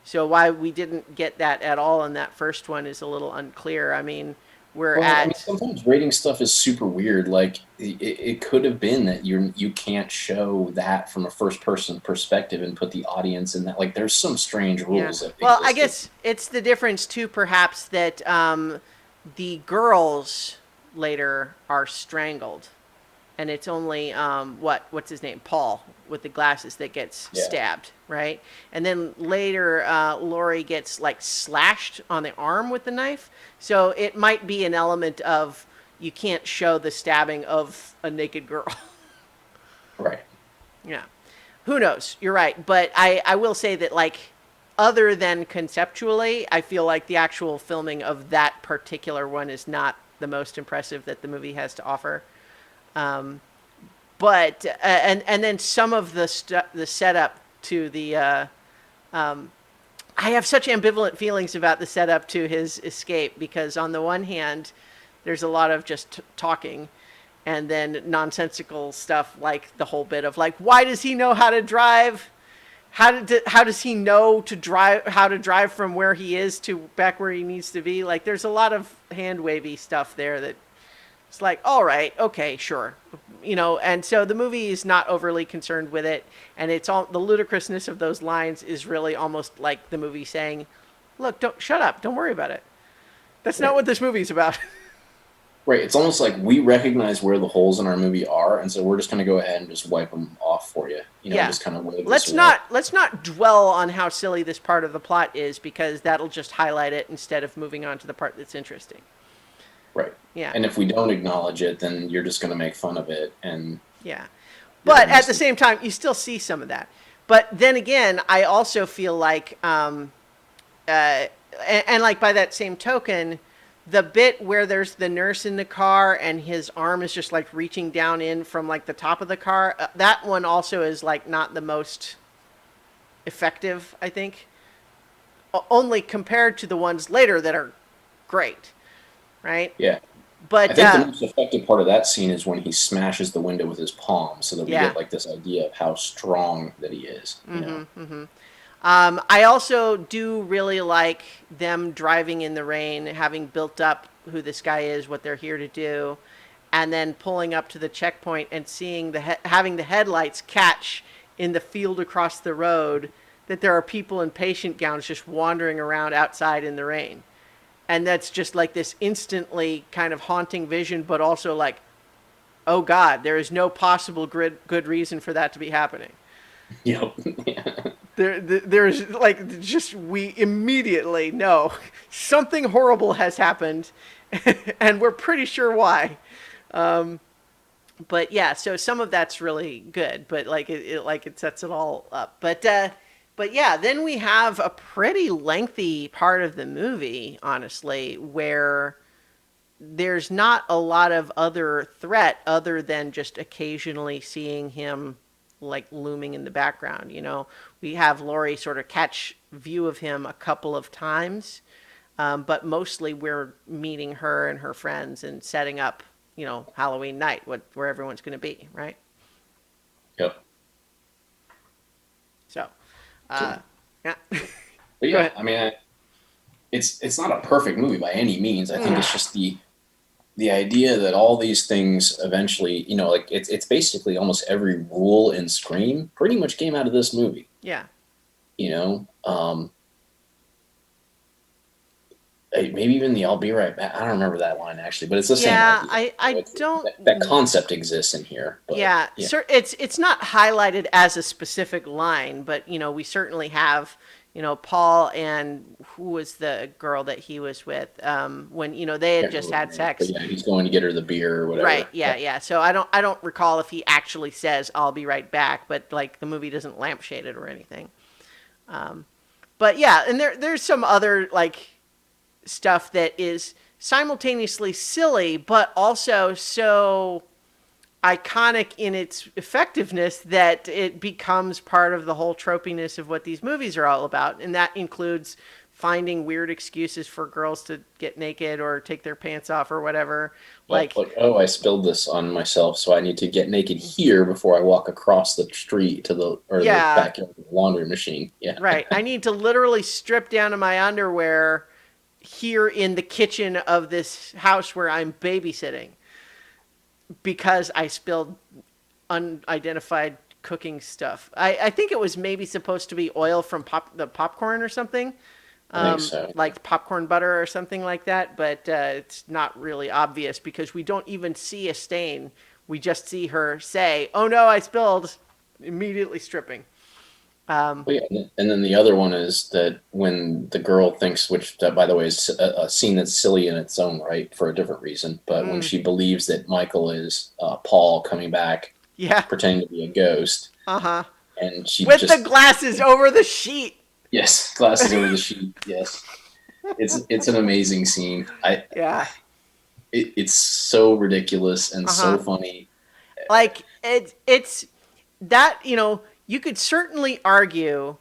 So why we didn't get that at all in that first one is a little unclear. I mean, we're well, I mean, at, sometimes rating stuff is super weird. Like it could have been that you can't show that from a first person perspective and put the audience in that. Like, there's some strange yeah. rules that Well, I existed. guess it's the difference too, perhaps, that the girls later are strangled, and it's only what's his name, Paul with the glasses that gets Yeah, stabbed, right? And then later, Lori gets like slashed on the arm with the knife. So it might be an element of you can't show the stabbing of a naked girl. right. Yeah, who knows? You're right, but I will say that like other than conceptually, I feel like the actual filming of that particular one is not the most impressive that the movie has to offer. Um, but and then some of the setup to the I have such ambivalent feelings about the setup to his escape because on the one hand, there's a lot of just talking, and then nonsensical stuff like the whole bit of like, why does he know how to drive? How does he know to drive how to drive from where he is to back where he needs to be? Like, there's a lot of hand wavy stuff there that it's like, all right, okay, sure, and so the movie is not overly concerned with it, and it's all the ludicrousness of those lines is really almost like the movie saying, look, don't shut up, don't worry about it. That's not Right. what this movie's about. Right. It's almost like we recognize where the holes in our movie are, and so we're just going to go ahead and just wipe them off for you. Yeah. Just kind of wave this Let's away. not dwell on how silly this part of the plot is because that'll just highlight it instead of moving on to the part that's interesting. Right. Yeah. And if we don't acknowledge it, then you're just going to make fun of it, and Yeah. you're But going to at miss the the. same time, you still see some of that. But then again, I also feel like and like by that same token, the bit where there's the nurse in the car and his arm is just like reaching down in from like the top of the car, that one also is like not the most effective, I think. Only compared to the ones later that are great, right? Yeah. I But think the most effective part of that scene is when he smashes the window with his palm, so that we yeah. get like this idea of how strong that he is. I also do really like them driving in the rain, having built up who this guy is, what they're here to do, and then pulling up to the checkpoint and seeing having the headlights catch in the field across the road that there are people in patient gowns just wandering around outside in the rain. And that's just like this instantly kind of haunting vision, but also like, oh God, there is no possible good reason for that to be happening. Yep. Yeah. There's like just we immediately know something horrible has happened, and we're pretty sure why. But yeah, so some of that's really good, but like it sets it all up. But yeah, then we have a pretty lengthy part of the movie, honestly, where there's not a lot of other threat other than just occasionally seeing him like looming in the background. We have Laurie sort of catch view of him a couple of times, but mostly we're meeting her and her friends and setting up, Halloween night, where everyone's going to be, right? Yep. So, So, yeah. but Go yeah, ahead. I mean, it's not a perfect movie by any means. I think it's just the idea that all these things eventually, like it's basically almost every rule in Scream pretty much came out of this movie. Yeah. You know, maybe even the "I'll be right back." I don't remember that line actually, but it's the same Yeah, idea. I don't. That concept exists in here, but Yeah, yeah, it's not highlighted as a specific line, but we certainly have Paul and who was the girl that he was with when they had can't just remember had her name, but sex. yeah, he's going to get her the beer or Right. whatever. Yeah. Yep. Yeah. So I don't recall if he actually says I'll be right back, but like the movie doesn't lampshade it or anything. But yeah, and there's some other like stuff that is simultaneously silly, but also so iconic in its effectiveness that it becomes part of the whole tropiness of what these movies are all about. And that includes finding weird excuses for girls to get naked or take their pants off or whatever. Yep. Like, Like, oh, I spilled this on myself, so I need to get naked here before I walk across the street to the yeah, backyard of the laundry machine. Yeah. right. I need to literally strip down to my underwear here in the kitchen of this house where I'm babysitting because I spilled unidentified cooking stuff. I think it was maybe supposed to be oil from the popcorn or something, I think so. like popcorn butter or something like that. But it's not really obvious because we don't even see a stain. We just see her say, "Oh no, I spilled," immediately stripping. Well, yeah, and then the other one is that when the girl thinks, which by the way is a scene that's silly in its own right for a different reason, but when Mm, she believes that Michael is Paul coming back yeah. pretending to be a ghost, Uh huh. and she With the just glasses over the sheet. Yes, glasses over the sheet. Yes, it's an amazing scene. Yeah. It's so ridiculous and so Uh-huh. funny. Like it's that, you could certainly argue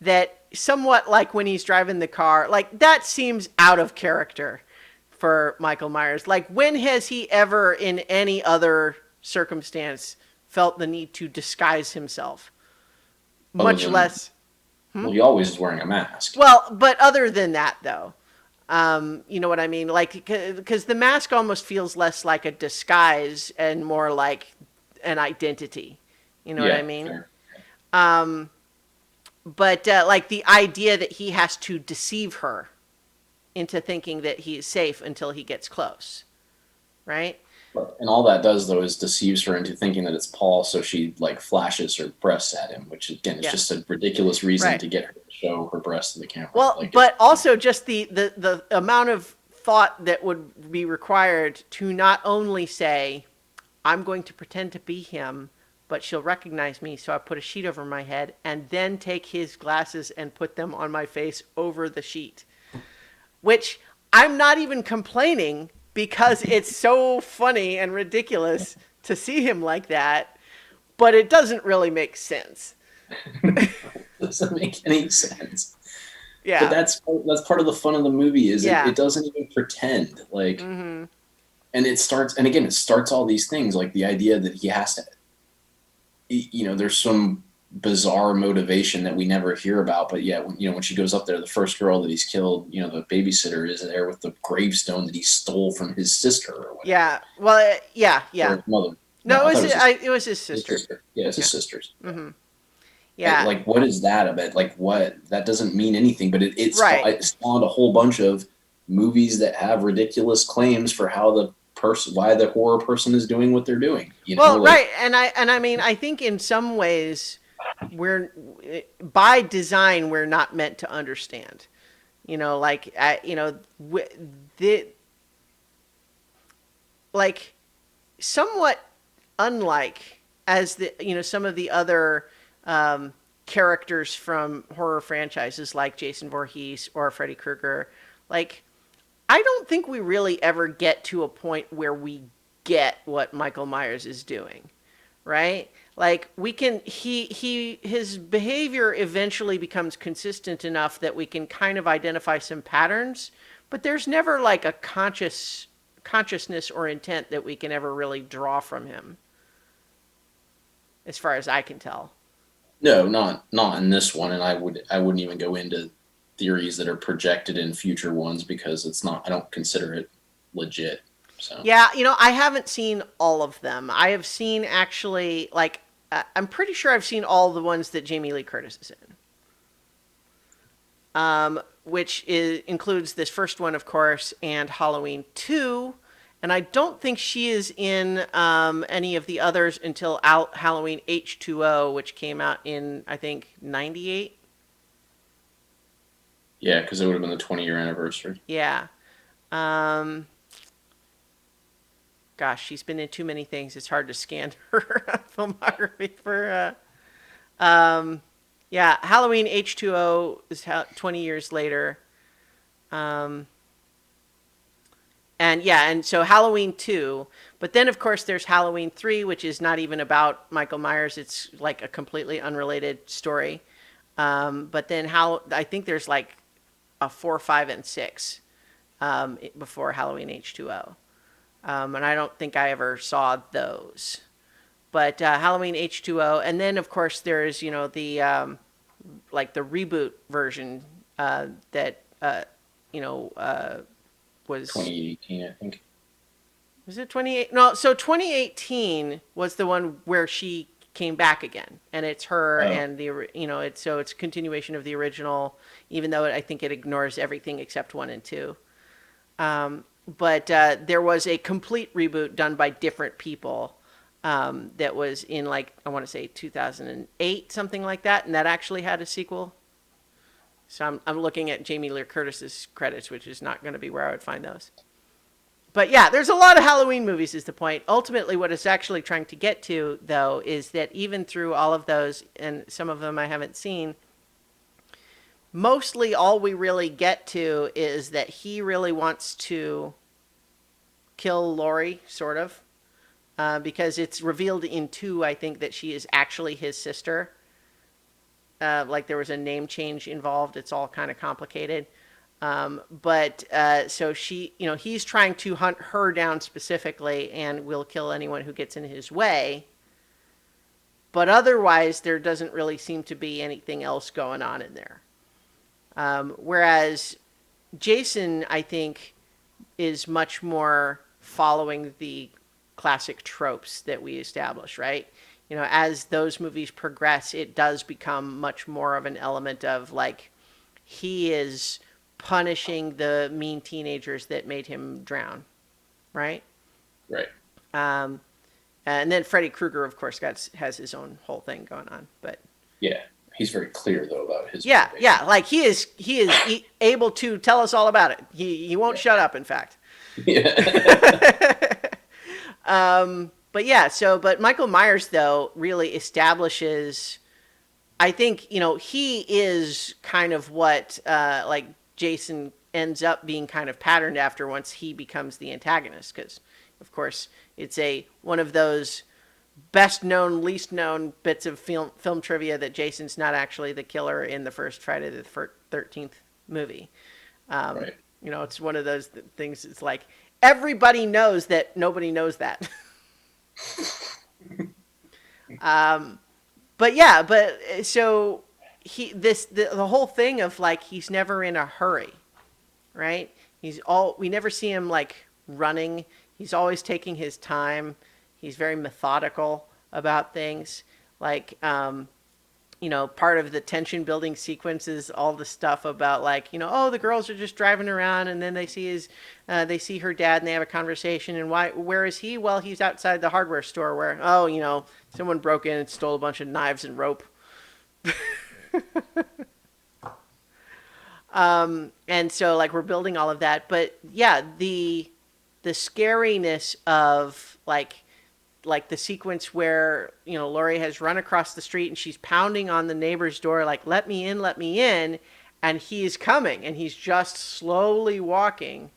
that somewhat like when he's driving the car, like that seems out of character for Michael Myers. Like when has he ever in any other circumstance felt the need to disguise himself? Other Much than, less. well, he always is wearing a mask. Well, but other than that though, you know what I mean? Like, because the mask almost feels less like a disguise and more like an identity. You know what I Yeah, mean? fair. But like the idea that he has to deceive her into thinking that he is safe until he gets close, right? And all that does though is deceives her into thinking that it's Paul, so she like flashes her breasts at him, which again is Yeah, just a ridiculous reason right. to get her to show her breasts to the camera. Well, Like it's but also just the amount of thought that would be required to not only say, I'm going to pretend to be him, but she'll recognize me, so I put a sheet over my head and then take his glasses and put them on my face over the sheet. Which I'm not even complaining because it's so funny and ridiculous to see him like that, but it doesn't really make sense. doesn't make any sense. But Yeah. that's part of the fun of the movie is Yeah. it doesn't even pretend like, and it starts, and again it starts all these things like the idea that he has to, there's some bizarre motivation that we never hear about, but yet when she goes up there, the first girl that he's killed, the babysitter is there with the gravestone that he stole from his sister or whatever, Yeah. Well, yeah, or yeah. his mother. No, No, I thought it was it was his his sister. sister. Yeah, it's Yeah. his sister's. Yeah. Like what is that about? Like what, that doesn't mean anything, but Right. it spawned a whole bunch of movies that have ridiculous claims for how the person, why the horror person is doing what they're doing, Well, like right. And I mean, I think in some ways we're by design we're not meant to understand. Like the like somewhat unlike as the some of the other characters from horror franchises like Jason Voorhees or Freddy Krueger. Like I don't think we really ever get to a point where we get what Michael Myers is doing, right? Like we can his behavior eventually becomes consistent enough that we can kind of identify some patterns, but there's never like a consciousness or intent that we can ever really draw from him as far as I can tell. no, not in this one, and I wouldn't even go into theories that are projected in future ones because it's not. I don't consider it legit. So Yeah, I haven't seen all of them. I have seen actually, like, I'm pretty sure I've seen all the ones that Jamie Lee Curtis is in. Which includes this first one, of course, and Halloween 2. And I don't think she is in any of the others until Halloween H2O, which came out in, I think, 98. yeah, because it would have been the 20-year anniversary. Yeah. Um, Gosh, she's been in too many things. It's hard to scan her filmography for. Yeah, Halloween H2O is 20 years later. Um, and yeah, and so Halloween 2. But then, of course, there's Halloween 3, which is not even about Michael Myers. It's like a completely unrelated story. But then I think there's like a 4, 5, and 6 before Halloween H2O. And I don't think I ever saw those. But Halloween H2O, and then of course there's the like the reboot version that was 2018, I think. was it 28? No, so 2018 was the one where she came back again, and it's her Oh, and it's a continuation of the original, even though I think it ignores everything except 1 and 2. But there was a complete reboot done by different people that was in like I want to say 2008, something like that, and that actually had a sequel. So I'm looking at Jamie Lee Curtis's credits, which is not going to be where I would find those. But yeah, there's a lot of Halloween movies is the point. Ultimately, what it's actually trying to get to, though, is that even through all of those, and some of them I haven't seen, mostly all we really get to is that he really wants to kill Lori, sort of, because it's revealed in two, I think, that she is actually his sister. Like there was a name change involved. It's all kind of complicated. But so she, he's trying to hunt her down specifically and will kill anyone who gets in his way. But otherwise, there doesn't really seem to be anything else going on in there. Whereas Jason, I think, is much more following the classic tropes that we establish, right? As those movies progress, it does become much more of an element of like he is punishing the mean teenagers that made him drown, right? Right. Um, and then Freddy Krueger, of course, has his own whole thing going on. But Yeah. He's very clear though about his yeah, motivation. yeah, like he is able to tell us all about it. He won't Yeah. shut up. In fact. Yeah. But yeah, but Michael Myers though really establishes. I think he is kind of what like Jason ends up being kind of patterned after once he becomes the antagonist, because of course it's one of those best known, least known bits of film trivia that Jason's not actually the killer in the first Friday the 13th movie. Right. It's one of those things. It's like everybody knows that nobody knows that. But yeah, so the whole thing of like he's never in a hurry, right? We never see him like running. He's always taking his time. He's very methodical about things. Like part of the tension building sequence is all the stuff about like, oh, the girls are just driving around and then they see her dad and they have a conversation. And where is he? Well, he's outside the hardware store where, someone broke in and stole a bunch of knives and rope. And so like we're building all of that, but yeah, the scariness of like the sequence where Laurie has run across the street and she's pounding on the neighbor's door like let me in, and he's coming and he's just slowly walking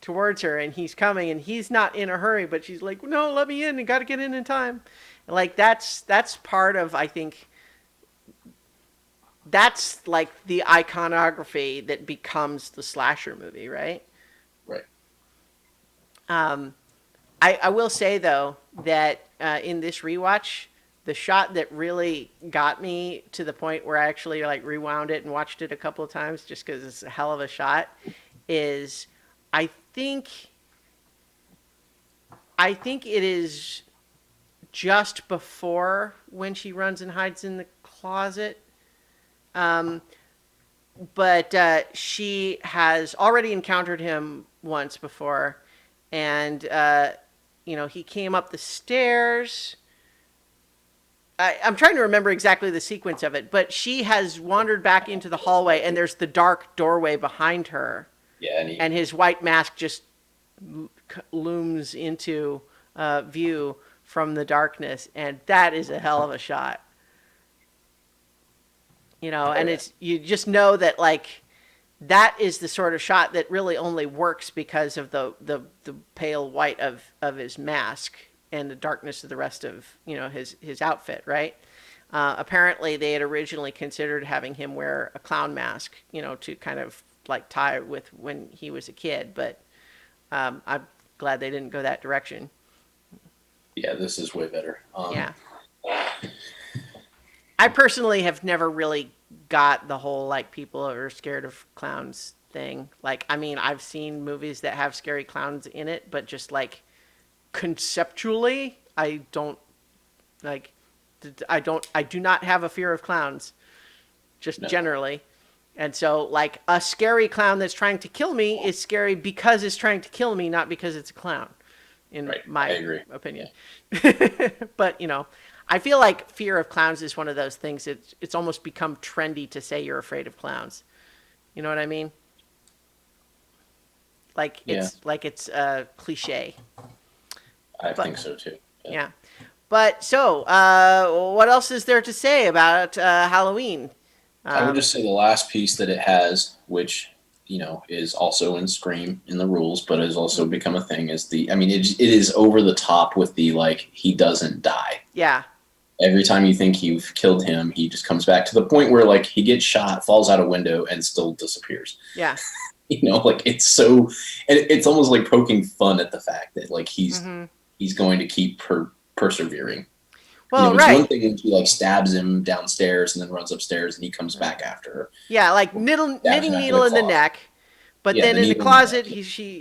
towards her and he's coming and he's not in a hurry, but she's like, no, let me in and got to get in time. And like that's part of, I think, that's like the iconography that becomes the slasher movie, right? Right. I will say though that in this rewatch, the shot that really got me to the point where I actually like rewound it and watched it a couple of times just because it's a hell of a shot is I think it is just before when she runs and hides in the closet. But she has already encountered him once before, and he came up the stairs. I'm trying to remember exactly the sequence of it, but she has wandered back into the hallway, and there's the dark doorway behind her. Yeah, and his white mask just looms into view from the darkness, and that is a hell of a shot. And it's you just know that like that is the sort of shot that really only works because of the pale white of his mask and the darkness of the rest of his outfit, right? Apparently, they had originally considered having him wear a clown mask, to kind of like tie with when he was a kid, but I'm glad they didn't go that direction. Yeah, this is way better. Yeah. I personally have never really got the whole like people are scared of clowns thing. Like, I mean, I've seen movies that have scary clowns in it, but just like conceptually, I do not have a fear of clowns, just No. generally. And so, like, a scary clown that's trying to kill me is scary because it's trying to kill me, not because it's a clown, in Right. my I agree. opinion. Yeah. But, I feel like fear of clowns is one of those things. It's almost become trendy to say you're afraid of clowns. You know what I mean? Like, it's a cliche. I think so too. Yeah. But so, what else is there to say about Halloween? I would just say the last piece that it has, which is also in Scream in the rules, but has also become a thing, is the. I mean, it is over the top with the like he doesn't die. Yeah. Every time you think you've killed him, he just comes back to the point where like he gets shot, falls out a window, and still disappears. Yeah. Like it's so, and it's almost like poking fun at the fact that like Mm-hmm. he's going to keep persevering. Well, It's one right. thing when she like stabs him downstairs and then runs upstairs and he comes back after her, Yeah, like or stabs knitting him after needle the in the closet. neck, but Yeah, then the in the needle in the closet, neck,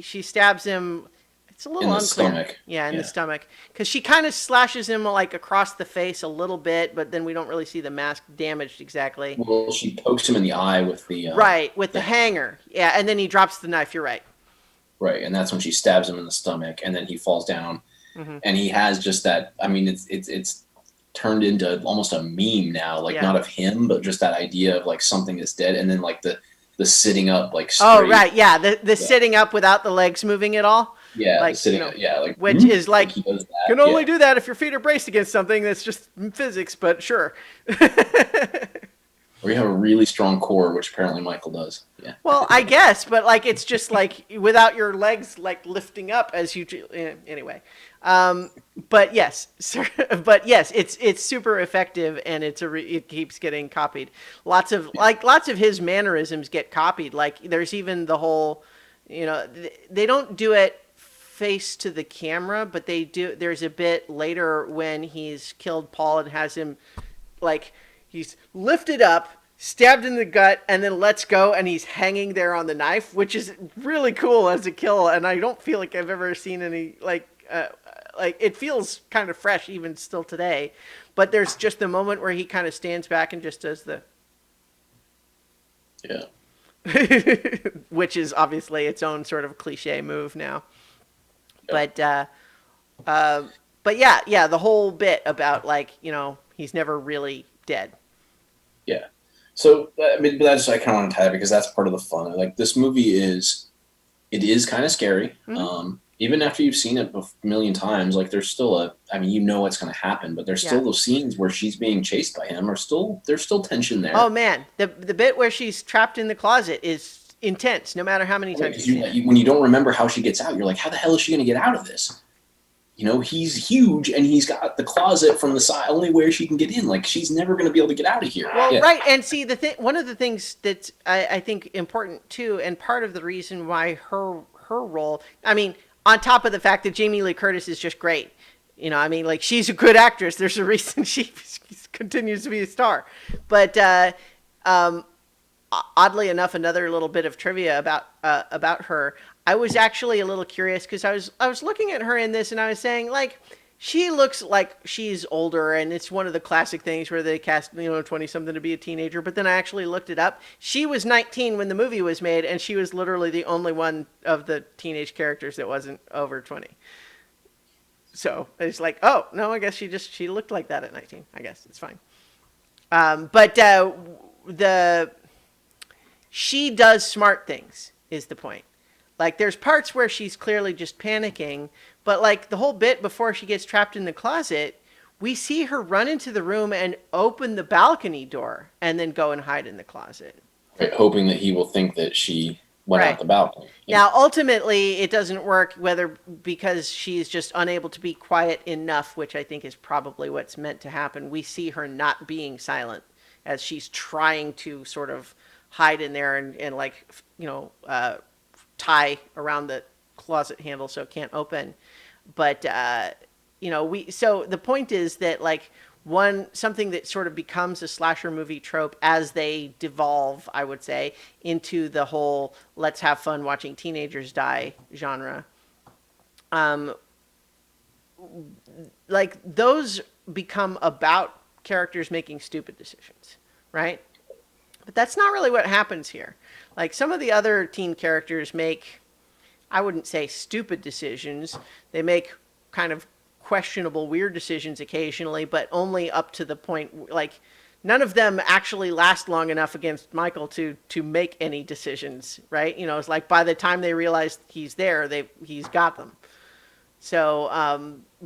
she stabs him. It's a in little the unclear. stomach. Yeah, in the Yeah, stomach, because she kind of slashes him like across the face a little bit, but then we don't really see the mask damaged exactly. well, she pokes him in the eye with Right, with the the hanger. Yeah, and then he drops the knife. You're right. right, and that's when she stabs him in the stomach, and then he falls down, Hmm. and he has just that. I mean, it's turned into almost a meme now, like Yeah. not of him, but just that idea of like something is dead, and then like the sitting up like Oh, straight. right. Yeah, the Yeah, sitting up without the legs moving at all, yeah, the like sitting. Yeah, like which whoop, is like like he does that. can only Yeah, do that if your feet are braced against something. That's just physics, but sure. or you have a really strong core, which apparently Michael does. Yeah, Well, I guess, but like it's just like without your legs like lifting up as you anyway. Um, but yes, but yes, it's super effective and it keeps getting copied. Lots of his mannerisms get copied. Like there's even the whole, they don't do it face to the camera, but they do. There's a bit later when he's killed Paul and has him like he's lifted up, stabbed in the gut, and then lets go, and he's hanging there on the knife, which is really cool as a kill. And I don't feel like I've ever seen any like it feels kind of fresh even still today. But there's just the moment where he kind of stands back and just does the, yeah, which is obviously its own sort of cliche move now. yep, But uh, but yeah, the whole bit about like he's never really dead. yeah. So I mean, but that's I kind of want to tie it because that's part of the fun. Like this movie is, it is kind of scary. Hmm. Even after you've seen it a million times, like there's still I mean, you know what's going to happen, but there's Yeah. still those scenes where she's being chased by him, there's still tension Oh there, man, the bit where she's trapped in the closet is intense, no matter how many right? times Because you've seen it. when you don't remember how she gets out, you're like, how the hell is she going to get out of this? He's huge and he's got the closet from the side, only where she can get in. Like she's never going to be able to get out of here. Well, Yeah, right, and see one of the things that I think important too, and part of the reason why her role, I mean, on top of the fact that Jamie Lee Curtis is just great, I mean, like she's a good actress. There's a reason she continues to be a star, but um, oddly enough, another little bit of trivia about her. I was actually a little curious because I was looking at her in this and I was saying like she looks like she's older and it's one of the classic things where they cast 20 something to be a teenager. But then I actually looked it up. She was 19 when the movie was made and she was literally the only one of the teenage characters that wasn't over 20. So it's like, oh no, I guess she looked like that at 19. I guess it's fine. But the she does smart things is the point. Like there's parts where she's clearly just panicking, but like the whole bit before she gets trapped in the closet, we see her run into the room and open the balcony door and then go and hide in the closet. right. Hoping that he will think that she went out Right. the balcony. Yeah, Now, ultimately, it doesn't work whether because she's just unable to be quiet enough, which I think is probably what's meant to happen. We see her not being silent as she's trying to sort of hide in there and like, tie around the closet handle so it can't open. But, so the point is that like something that sort of becomes a slasher movie trope as they devolve, I would say, into the whole let's have fun watching teenagers die genre. Um, like those become about characters making stupid decisions, right? But that's not really what happens here. Like some of the other teen characters make, I wouldn't say stupid decisions. They make kind of questionable, weird decisions occasionally, but only up to the point like none of them actually last long enough against Michael to make any decisions, right? It's like by the time they realize he's there, he's got them. So,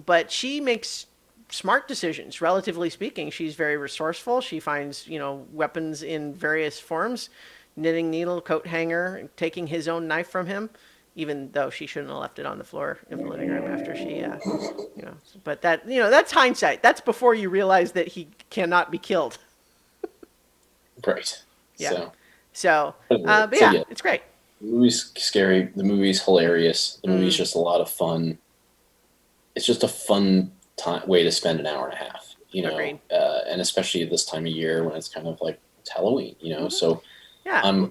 but she makes smart decisions, relatively speaking. She's very resourceful. She finds, weapons in various forms, knitting needle, coat hanger, taking his own knife from him, even though she shouldn't have left it on the floor in the living room after she, but that's hindsight. That's before you realize that he cannot be killed. Right. Yeah. So, So, anyway, but yeah, it's great. the movie's scary. The movie's hilarious. The movie's just a lot of fun. It's just a fun way to spend an hour and a half, Agreed. And especially this time of year when it's kind of like it's Halloween, So Yeah.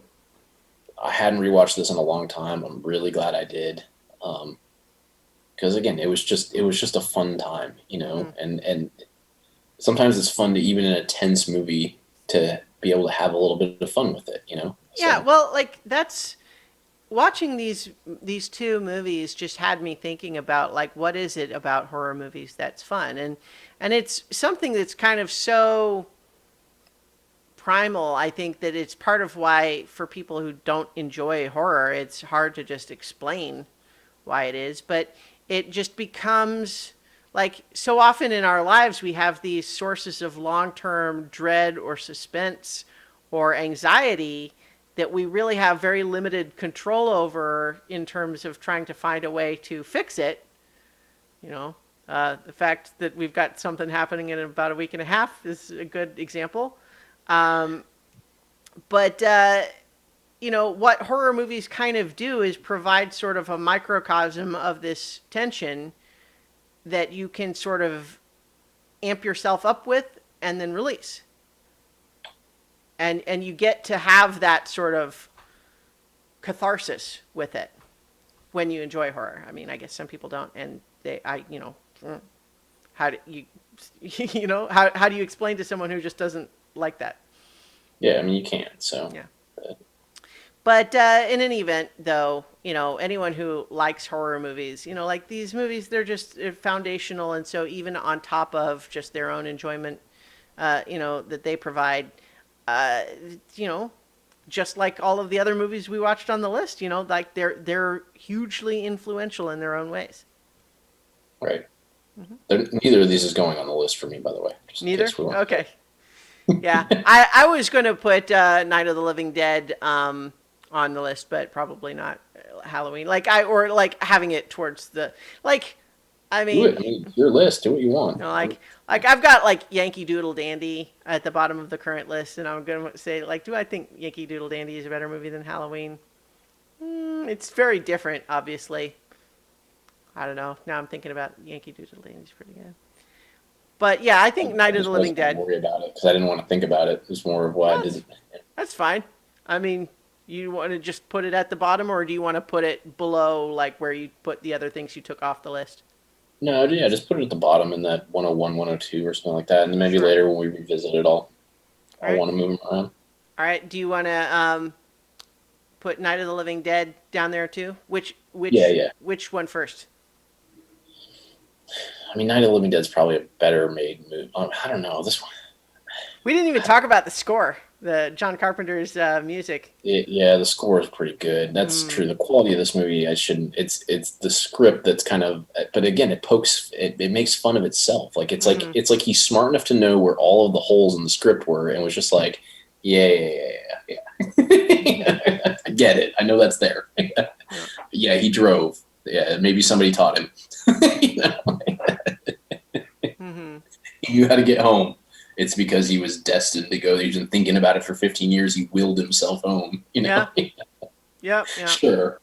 I hadn't rewatched this in a long time. I'm really glad I did, because again, it was just a fun time, and sometimes it's fun to even in a tense movie to be able to have a little bit of fun with it, Yeah, So well, like that's watching these two movies just had me thinking about like what is it about horror movies that's fun, and it's something that's kind of so primal. I think that it's part of why for people who don't enjoy horror, it's hard to just explain why it is, but it just becomes like so often in our lives we have these sources of long-term dread or suspense or anxiety that we really have very limited control over in terms of trying to find a way to fix it. The fact that we've got something happening in about a week and a half is a good example. Um, but what horror movies kind of do is provide sort of a microcosm of this tension that you can sort of amp yourself up with and then release. And you get to have that sort of catharsis with it when you enjoy horror. I mean, I guess some people don't, and how do you, how do you explain to someone who just doesn't like that? yeah, I mean you can't. So Yeah. But in any event, though, anyone who likes horror movies, like these movies, they're foundational, and so even on top of just their own enjoyment, that they provide, uh, you know, just like all of the other movies we watched on the list, like they're hugely influential in their own ways. right. Neither of these is going on the list for me, by the way. Just in Neither? case we want. Okay. Yeah, I was going to put Night of the Living Dead on the list, but probably not Halloween. Like having it towards the like. I Do it. I mean, mean, it's your list. Do what you want. like I've got like Yankee Doodle Dandy at the bottom of the current list, and I'm going to say like, do I think Yankee Doodle Dandy is a better movie than Halloween? It's very different, obviously. I don't know. Now I'm thinking about Yankee Doodle Dandy's pretty good. But yeah, I think Night I of the just Living wasn't gonna Dead. worry about it because I didn't want to think about it. It was more of why I Well, didn't. that's fine. I mean, you want to just put it at the bottom, or do you want to put it below, like where you put the other things you took off the list? No, yeah, just put it at the bottom in that 101, 102 or something like that, and then maybe Sure. later when we revisit it, All I'll right. want to move them around. All right. Do you want to put Night of the Living Dead down there too? Yeah, yeah. Which one first? I mean, Night of the Living Dead's probably a better made movie. I don't know this one. We didn't even talk about the score, the John Carpenter's music. Yeah, the score is pretty good. That's true. The quality of this movie, I shouldn't. It's the script that's kind of. But again, it makes fun of itself. Like it's like he's smart enough to know where all of the holes in the script were, and was just like, yeah. I get it. I know that's there. Yeah, he drove. Yeah, maybe somebody taught him. He knew how to get home. It's because he was destined to go. He's been thinking about it for 15 years. He willed himself home. Yeah. Yep. Sure.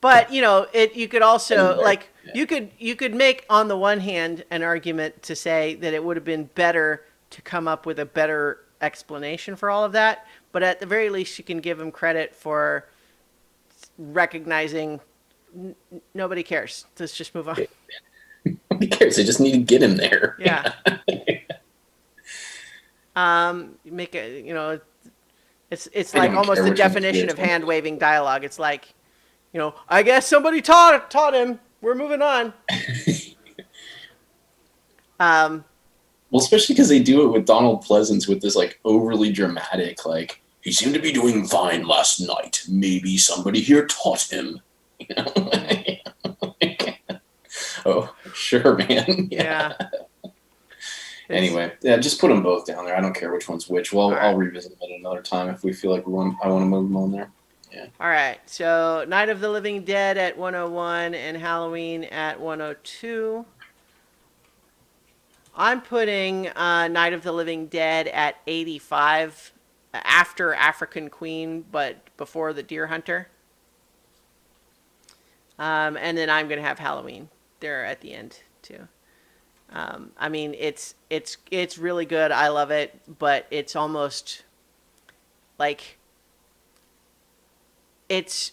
But you could also Anyway, like you could make on the one hand an argument to say that it would have been better to come up with a better explanation for all of that. But at the very least, you can give him credit for recognizing nobody cares. Let's just move on. Nobody cares. They just need to get him there. Yeah. Make it. It's I like don't almost care the which one's definition which of one. hand waving dialogue. It's like, I guess somebody taught him. We're moving on. Well, especially because they do it with Donald Pleasance with this like overly dramatic, like he seemed to be doing fine last night. Maybe somebody here taught him. Oh, sure, man. Yeah. Yeah. It's Anyway, yeah, just put them both down there. I don't care which one's which. all Well, right. I'll revisit them at another time if we feel like we want. I want to move them on there. Yeah. All right. So Night of the Living Dead at 101 and Halloween at 102. I'm putting Night of the Living Dead at 85 after African Queen, but before the Deer Hunter. And then I'm going to have Halloween there at the end too. I mean, it's really good. I love it, but it's almost like it's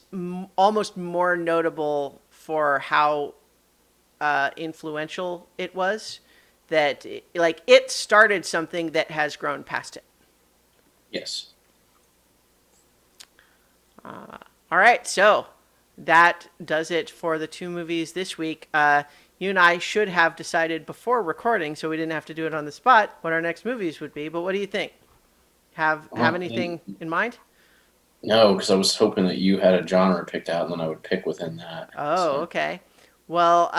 almost more notable for how influential it was. That like it started something that has grown past it. Yes. All right, so that does it for the two movies this week. You and I should have decided before recording, so we didn't have to do it on the spot, what our next movies would be. But what do you think? Have anything in mind? No, because I was hoping that you had a genre picked out, and then I would pick within that. Oh, So, okay. Well,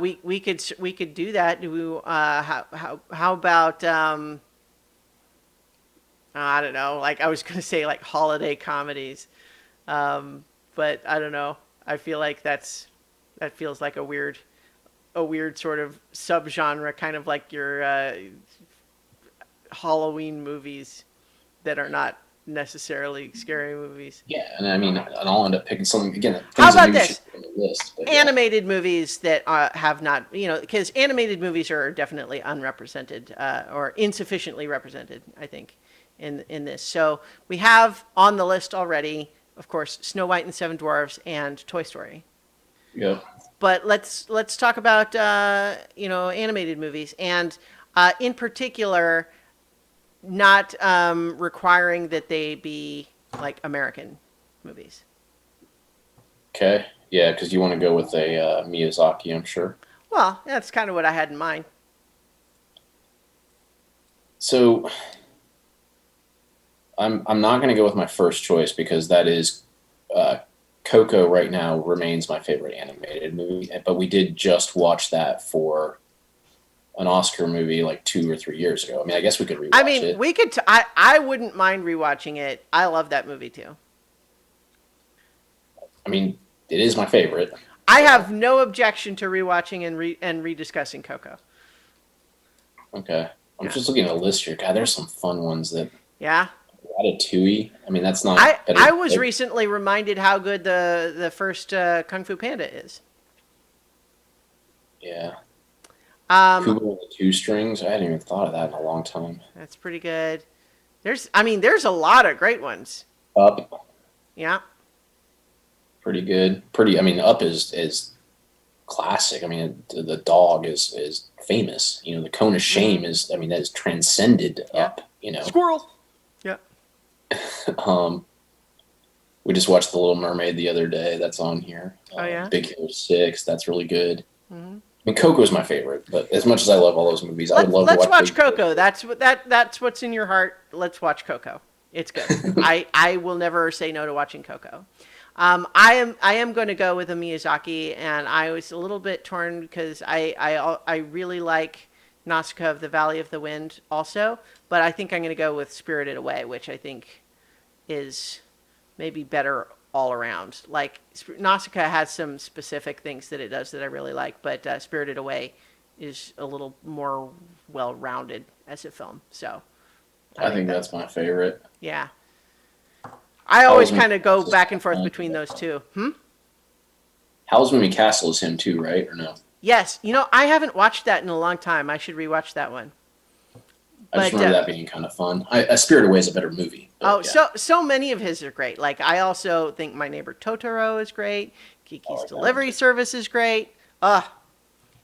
we could do that. Do we, how about I don't know. Like I was gonna say, like holiday comedies, but I don't know. I feel like that feels like a weird sort of subgenre, kind of like your Halloween movies that are not necessarily scary movies. yeah, and I mean, and I'll end up picking something again. How Things that about maybe should this? be on the list, but yeah. Animated movies that have not, because animated movies are definitely unrepresented or insufficiently represented, I think, in this. So we have on the list already, of course, Snow White and Seven Dwarfs and Toy Story. Yep. But let's talk about animated movies and in particular not requiring that they be like American movies. Okay. Yeah, because you want to go with a Miyazaki, I'm sure. Well, that's kind of what I had in mind. So I'm not going to go with my first choice because that is uh, Coco. Right now remains my favorite animated movie, but we did just watch that for an Oscar movie like 2 or 3 years ago. I mean, I guess we could I rewatch mean, it. we could. I wouldn't mind rewatching it. I love that movie too. I mean, it is my favorite. I So have no objection to rewatching and rediscussing Coco. okay, I'm Yeah, just looking at a list here. God, there's some fun ones that yeah. Ratatouille. I mean, that's not I better I than was Coco. recently reminded how good the first Kung Fu Panda is. Yeah, Um, Kubo and the Two Strings. I hadn't even thought of that in a long time. that's pretty good. There's a lot of great ones. Up, Yeah, pretty good. Pretty. I mean, Up is classic. I mean, the dog is famous. You know, the cone of mm-hmm. shame is. I mean, that is transcended Yeah. Up. You know, Squirrel. Yeah. um, we just watched The Little Mermaid the other day. That's on here. Oh yeah. Big Hero 6. That's really good. Mm-hmm. I mean, Coco's my favorite, but as much as I love all those movies, I would Let's love to let's watch watch Big Hero Coco. 6. That's what's in your heart. Let's watch Coco. It's good. I will never say no to watching Coco. I am going to go with a Miyazaki, and I was a little bit torn because I really like Nausicaa of the Valley of the Wind also, but I think I'm going to go with Spirited Away, which I think is maybe better all around. Like Nausicaa has some specific things that it does that I really like, but Spirited Away is a little more well-rounded as a film. So I I think think that, that's my favorite. yeah. I always Howl's Moving kind of go Castle is back kind and of forth fun. between those two. Hmm? Howl's Moving Castle is him too, right? Or no? Yes. I haven't watched that in a long time. I should rewatch that one. I just But remember that being kind of fun. A Spirit Away is a better movie, oh, but yeah, so many of his are great. Like I also think My Neighbor Totoro is great. I Kiki's like that one Delivery too. Service is great.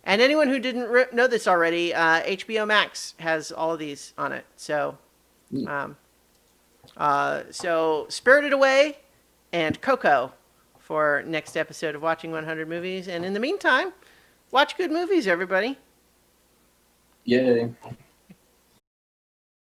And anyone who didn't know this already, HBO Max has all of these on it. So, Hmm. um, so Spirited Away and Coco for next episode of Watching 100 Movies. And in the meantime, watch good movies, everybody. Yay!